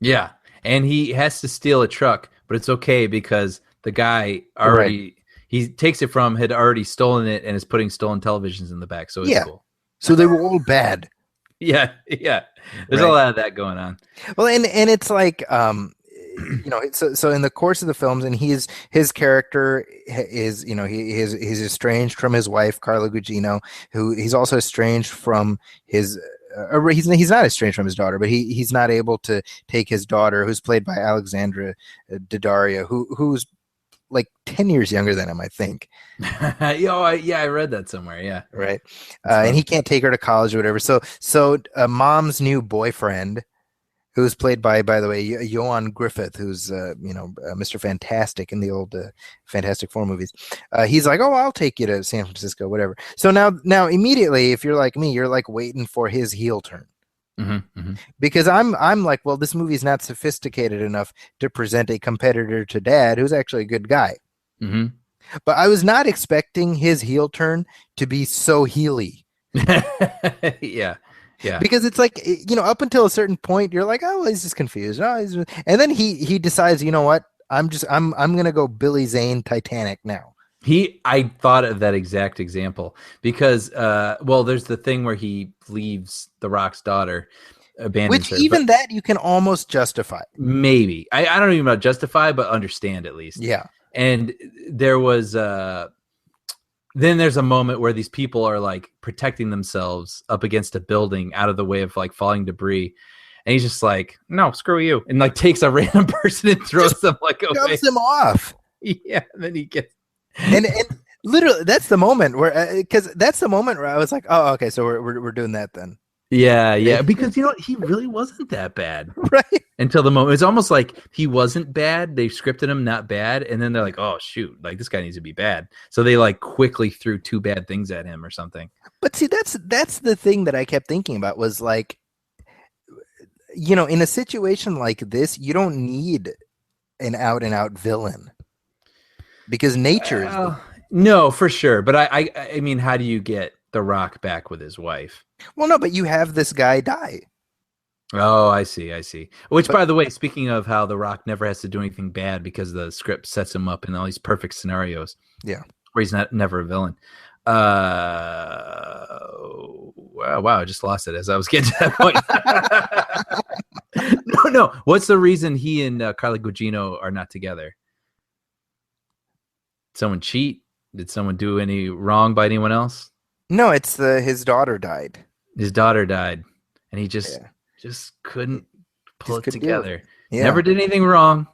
Yeah, and he has to steal a truck, but it's okay because the guy already, he takes it from, had already stolen it and is putting stolen televisions in the back, so it's cool. So they were all bad. Yeah. There's a lot of that going on. Well, and it's like, so in the course of the films, and his character is, he's estranged from his wife, Carla Gugino, who he's also estranged from his, he's not estranged from his daughter, but he's not able to take his daughter, who's played by Alexandra Daddario, who's like 10 years younger than him, I think. I read that somewhere. Yeah. Right. And he can't take her to college or whatever. So mom's new boyfriend, who's played by the way, Ioan Griffith, who's, Mr. Fantastic in the old Fantastic Four movies. He's like, oh, I'll take you to San Francisco, whatever. So now immediately, if you're like me, you're like waiting for his heel turn. Mm-hmm, mm-hmm. Because I'm like, well, this movie's not sophisticated enough to present a competitor to Dad, who's actually a good guy. Mm-hmm. But I was not expecting his heel turn to be so heely. Yeah. Because it's like, up until a certain point, you're like, oh, he's just confused. And then he decides, you know what? I'm gonna go Billy Zane Titanic now. I thought of that exact example because, there's the thing where he leaves The Rock's daughter, abandons her. Which that you can almost justify. Maybe. I don't even know about justify, but understand at least. Yeah. And there was, then there's a moment where these people are like protecting themselves up against a building out of the way of like falling debris. And he's just like, no, screw you. And like takes a random person and throws them like away. Shoves them off. Yeah. And then he gets. And literally, that's the moment where I was like, oh, okay, so we're doing that then. Yeah, because he really wasn't that bad, right? Until the moment, it's almost like he wasn't bad. They scripted him not bad, and then they're like, oh shoot, like this guy needs to be bad. So they like quickly threw 2 bad things at him or something. But see, that's the thing that I kept thinking about was like, in a situation like this, you don't need an out and out villain. Because nature is no, for sure. But I mean, how do you get The Rock back with his wife? Well, no, but you have this guy die. Oh, I see. Which, by the way, speaking of how The Rock never has to do anything bad because the script sets him up in all these perfect scenarios. Yeah, where he's never a villain. Wow, I just lost it as I was getting to that point. No. What's the reason he and Carla Gugino are not together? Someone cheat? Did someone do any wrong by anyone else? No, it's his daughter died. his daughter died, and he just couldn't pull Just it couldn't do it. together. Yeah. Never did anything wrong.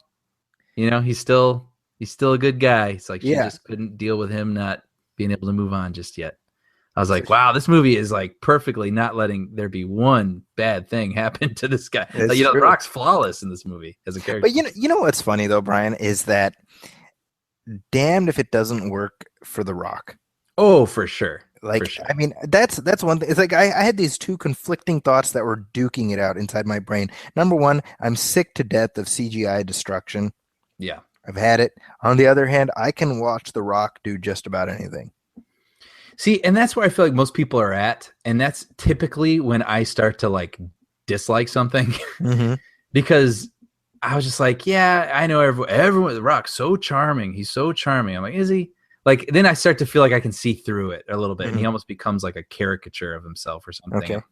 You know, he's still a good guy. It's like she Yeah. just couldn't deal with him not being able to move on just yet. I was like, For sure. wow, this movie is like perfectly not letting there be one bad thing happen to this guy. It's Like, you know, true. The Rock's flawless in this movie as a character. But you know what's funny though, Brian, is that damned if it doesn't work for The Rock. Oh, for sure. Like, For sure. I mean, that's one thing. It's like I had these two conflicting thoughts that were duking it out inside my brain. Number one, I'm sick to death of CGI destruction. Yeah. I've had it. On the other hand, I can watch The Rock do just about anything. See, and that's where I feel like most people are at. And that's typically when I start to like dislike something because I was just like, yeah, I know everyone, The Rock's so charming. He's so charming. I'm like, is he? Like, then I start to feel like I can see through it a little bit. And he almost becomes like a caricature of himself or something. Okay. Like,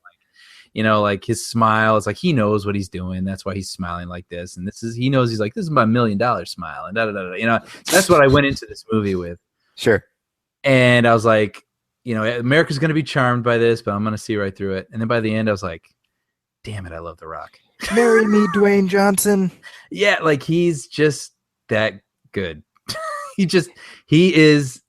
you know, like his smile, it's like he knows what he's doing. That's why he's smiling like this. And he knows he's like, this is my $1 million smile. And you know, so that's what I went into this movie with. Sure. And I was like, you know, America's going to be charmed by this, but I'm going to see right through it. And then by the end, I was like, damn it, I love The Rock. Marry me, Dwayne Johnson. Yeah, like he's just that good. he is,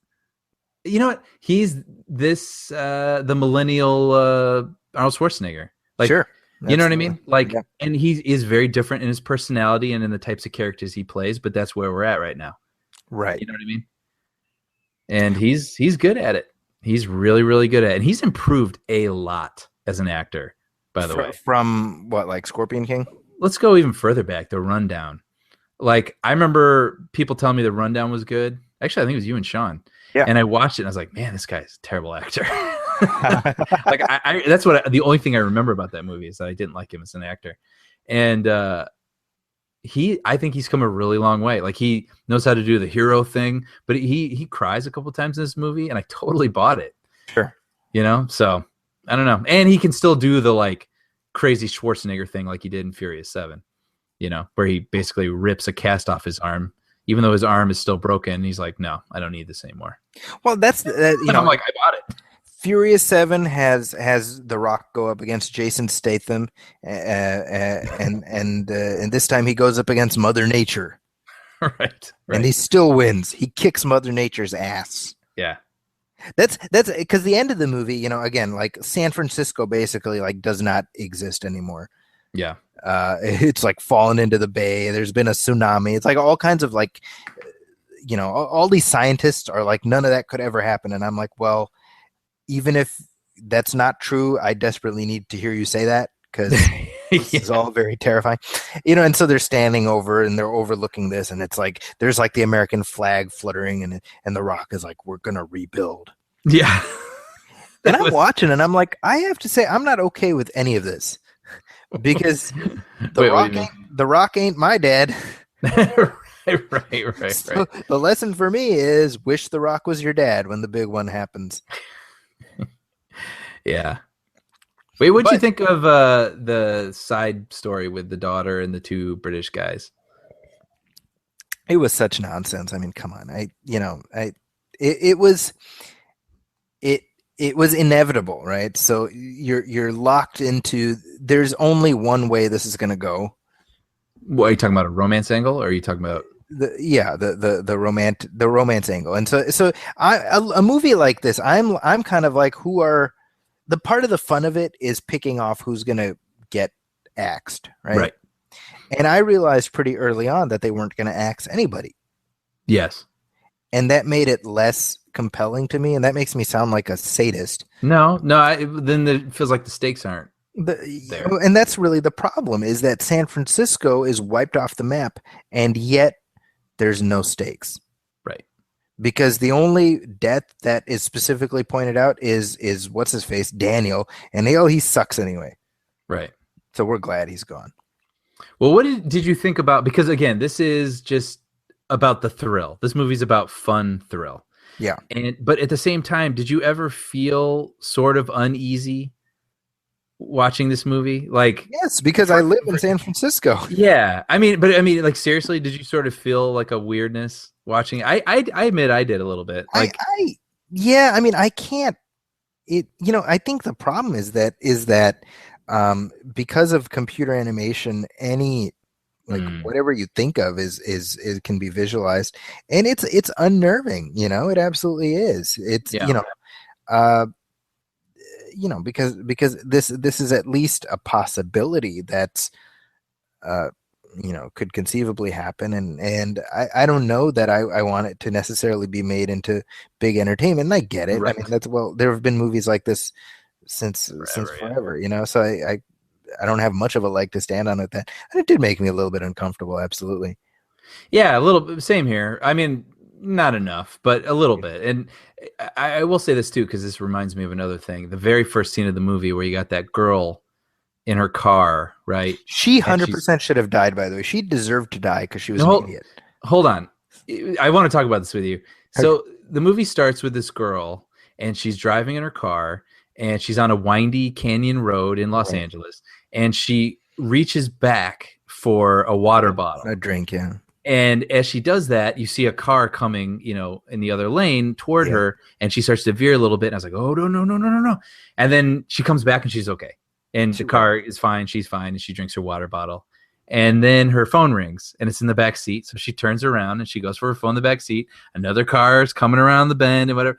you know what? He's this, the millennial Arnold Schwarzenegger. Like, Sure. You know what I mean? Like, yeah. And he is very different in his personality and in the types of characters he plays, but that's where we're at right now. Right. You know what I mean? And he's good at it. He's really, really good at it. And he's improved a lot as an actor, by the way. From what, like Scorpion King? Let's go even further back, The Rundown. Like, I remember people telling me The Rundown was good. Actually, I think it was you and Sean. Yeah. And I watched it and I was like, man, this guy's a terrible actor. Like, that's the only thing I remember about that movie is that I didn't like him as an actor. And I think he's come a really long way. Like, he knows how to do the hero thing, but he cries a couple times in this movie, and I totally bought it. Sure. You know, so I don't know. And he can still do the like crazy Schwarzenegger thing, like he did in Furious 7. You know, where he basically rips a cast off his arm, even though his arm is still broken. He's like, no, I don't need this anymore. Well, that's you know, I'm like, I bought it. Furious 7 has The Rock go up against Jason Statham, and this time he goes up against Mother Nature, Right. and he still wins. He kicks Mother Nature's ass. Yeah. That's because the end of the movie, you know, again, like San Francisco basically like does not exist anymore. Yeah. It's like fallen into the bay. There's been a tsunami. It's like all kinds of like, you know, all these scientists are like, none of that could ever happen. And I'm like, well, even if that's not true, I desperately need to hear you say that because this is all very terrifying, you know. And so they're standing over and they're overlooking this, and it's like there's like the American flag fluttering, and The Rock is like, we're gonna rebuild. Yeah. And I'm watching, and I'm like, I have to say, I'm not okay with any of this because The Rock ain't my dad. right. So the lesson for me is wish The Rock was your dad when the big one happens. Yeah. Wait, what'd you think of the side story with the daughter and the two British guys? It was such nonsense. I mean, come on. It was inevitable, right? So you're locked into. There's only one way this is going to go. What are you talking about? A romance angle, or are you talking about? The romance angle. And so a movie like this, I'm kind of like, who are the part of the fun of it is picking off who's going to get axed, right? And I realized pretty early on that they weren't going to axe anybody. Yes. And that made it less compelling to me, and that makes me sound like a sadist. No, then it feels like the stakes aren't there. And that's really the problem, is that San Francisco is wiped off the map, and yet there's no stakes. Right. Because the only death that is specifically pointed out is what's his face, Daniel, and he sucks anyway. Right. So we're glad he's gone. Well, what did you think about, because again, this is just about the thrill. This movie's about fun thrill. Yeah. But at the same time, did you ever feel sort of uneasy watching this movie? Like, yes, because I live in San Francisco. Yeah. I mean, like, seriously, did you sort of feel like a weirdness watching? I admit I did a little bit. Like, I mean, I can't I think the problem is that because of computer animation, any like whatever you think of is can be visualized, and it's unnerving. It absolutely is. It's Yeah. uh, because this is at least a possibility that's uh, could conceivably happen, and I don't know that I want it to necessarily be made into big entertainment. And I get it. I Right. mean, there have been movies like this since Forever, yeah. forever. So I don't have much of a leg to stand on with that. And it did make me a little bit uncomfortable, absolutely. Yeah, a little bit. Same here. I mean, not enough, but a little bit. And I will say this too, because this reminds me of another thing. The very first scene of the movie where you got that girl in her car, right? She And she's 100% should have died, by the way. She deserved to die because she was no, an idiot. hold on. I want to talk about this with you. So the movie starts with this girl, and she's driving in her car, and she's on a windy canyon road in Los Right. Angeles, and she reaches back for a water bottle. A drink, yeah. And as she does that, you see a car coming, in the other lane toward Yeah. her, and she starts to veer a little bit. And I was like, oh, no, no, no, no, no, no. And then she comes back and she's okay. And the car is fine. She's fine. And she drinks her water bottle. And then her phone rings and it's in the back seat. So she turns around and she goes for her phone in the back seat. Another car is coming around the bend and whatever.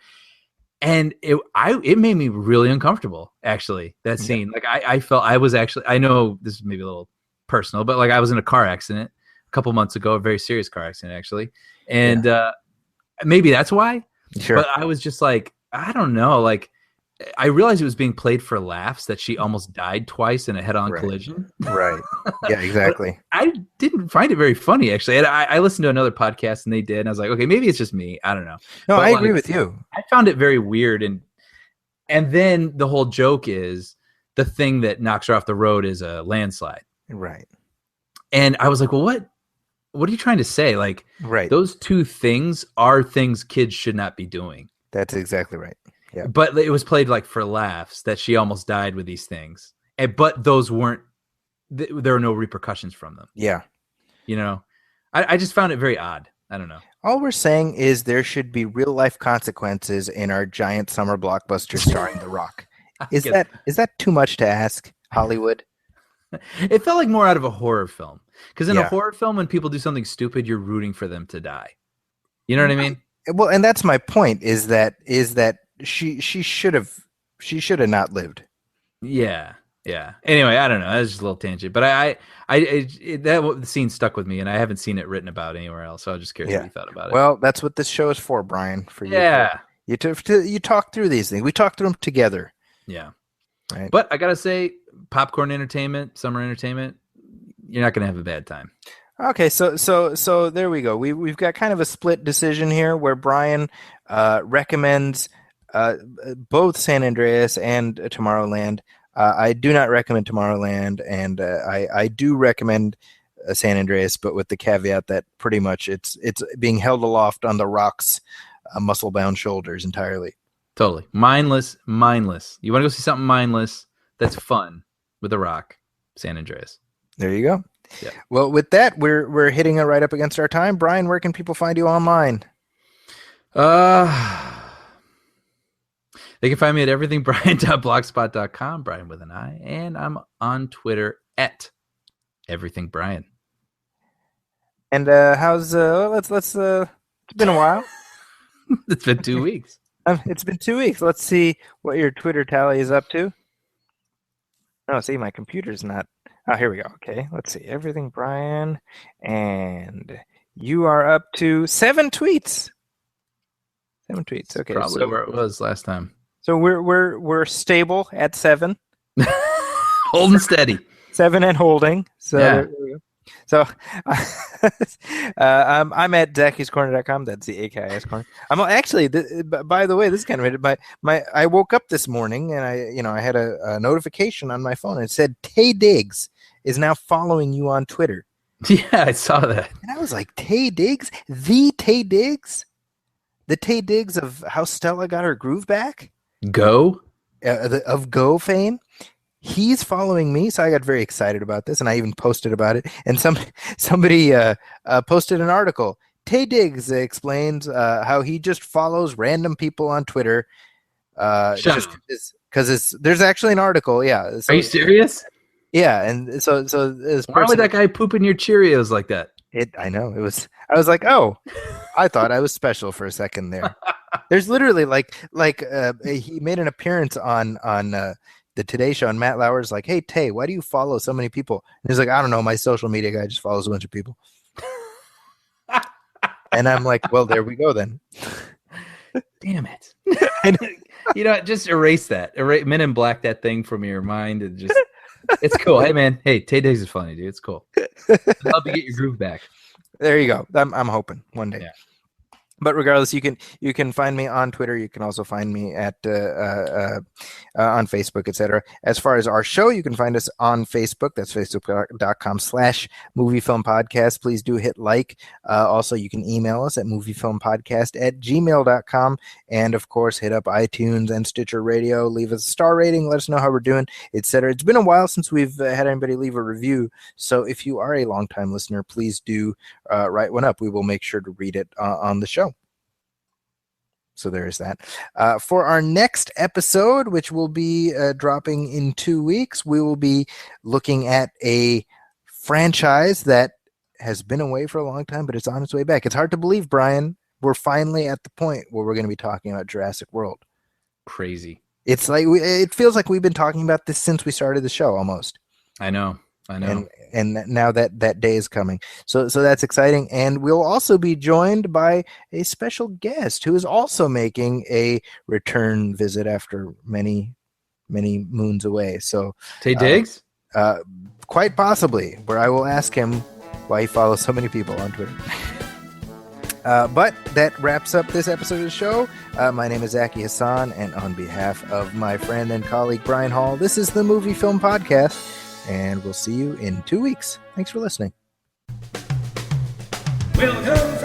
And it made me really uncomfortable, actually, that scene. Like I felt I was actually, I know this is maybe a little personal, but like I was in a car accident a couple months ago, a very serious car accident, actually. And maybe that's why. Sure. But I was just like, I don't know. Like, I realized it was being played for laughs that she almost died twice in a head-on collision. Right. Yeah, exactly. I didn't find it very funny, actually. And I listened to another podcast and they did. And I was like, okay, maybe it's just me. I don't know. No, But I like, agree with you. I found it very weird. And then the whole joke is the thing that knocks her off the road is a landslide. Right. And I was like, well, what are you trying to say? Like, Right. those two things are things kids should not be doing. That's exactly right. Yeah. But it was played like for laughs that she almost died with these things. But those weren't, there are no repercussions from them. Yeah. I just found it very odd. I don't know. All we're saying is there should be real life consequences in our giant summer blockbuster starring The Rock. Is that too much to ask, Hollywood? It felt like more out of a horror film. Because in a Yeah. horror film, when people do something stupid, you're rooting for them to die. You know what I mean? Well, and that's my point. Is that she should have not lived. Yeah. Anyway, I don't know. That's just a little tangent, but that scene stuck with me, and I haven't seen it written about anywhere else. So I was just curious what you thought about it. Well, that's what this show is for, Brian. For you. Yeah. You talk through these things. We talk through them together. Yeah. Right. But I gotta say, popcorn entertainment, summer entertainment, you're not gonna have a bad time. Okay, so there we go. We've got kind of a split decision here, where Brian recommends both San Andreas and Tomorrowland. I do not recommend Tomorrowland, and I do recommend San Andreas, but with the caveat that pretty much it's being held aloft on The Rock's muscle-bound shoulders entirely. Totally mindless. You want to go see something mindless that's fun with The Rock, San Andreas. There you go. Yeah. Well, with that, we're hitting it right up against our time. Brian, where can people find you online? They can find me at everythingbrian.blogspot.com, Brian with an I, and I'm on Twitter at everythingbrian. And how's let's it's been a while. It's been 2 weeks. It's been 2 weeks. Let's see what your Twitter tally is up to. Oh, see, my computer's not. Oh, here we go. Okay, let's see. Everything, Brian, and you are up to 7 tweets. 7 tweets. Okay, Probably where it was last time. So we're stable at 7. Holding steady. 7 and holding. So Yeah. there we go. So I'm at zakiscorner.com. That's the AKIS corner. I'm actually, by the way, this is kind of my I woke up this morning and I had a notification on my phone and it said Tay Diggs is now following you on Twitter. Yeah, I saw that. And I was like, Tay Diggs? The Tay Diggs? The Tay Diggs of how Stella got her groove back? Go? Of Go fame? He's following me, so I got very excited about this, and I even posted about it. And somebody posted an article. Tay Diggs explains how he just follows random people on Twitter Shut up. Because there's actually an article. Yeah. So, Are you serious? Yeah, and so this Why would that guy poop in your Cheerios like that? I know it was. I was like, oh, I thought I was special for a second there. There's literally he made an appearance on the Today Show, and Matt Lauer's like, hey Tay, why do you follow so many people? And he's like, I don't know, my social media guy just follows a bunch of people. And I'm like, well, there we go then. Damn it. You know, just erase that. Men in Black that thing from your mind, and just it's cool. Hey man, hey, Tay Diggs is funny, dude. It's cool. Help you get your groove back. There you go. I'm hoping one day. Yeah. But regardless, you can find me on Twitter. You can also find me at on Facebook, etc. As far as our show, you can find us on Facebook. That's facebook.com/moviefilmpodcast. Please do hit like. Also, you can email us at moviefilmpodcast@gmail.com. And of course, hit up iTunes and Stitcher Radio. Leave us a star rating. Let us know how we're doing, etc. It's been a while since we've had anybody leave a review. So if you are a longtime listener, please do write one up. We will make sure to read it on the show. So there is that. For our next episode, which will be dropping in 2 weeks, we will be looking at a franchise that has been away for a long time, but it's on its way back. It's hard to believe, Brian. We're finally at the point where we're going to be talking about Jurassic World. Crazy. It's like it feels like we've been talking about this since we started the show almost. I know. And now that day is coming. So that's exciting. And we'll also be joined by a special guest who is also making a return visit after many, many moons away. So Tay Diggs? Quite possibly, where I will ask him why he follows so many people on Twitter. But that wraps up this episode of the show. My name is Zaki Hassan, and on behalf of my friend and colleague Brian Hall, this is the Movie Film Podcast. And we'll see you in 2 weeks. Thanks for listening. Welcome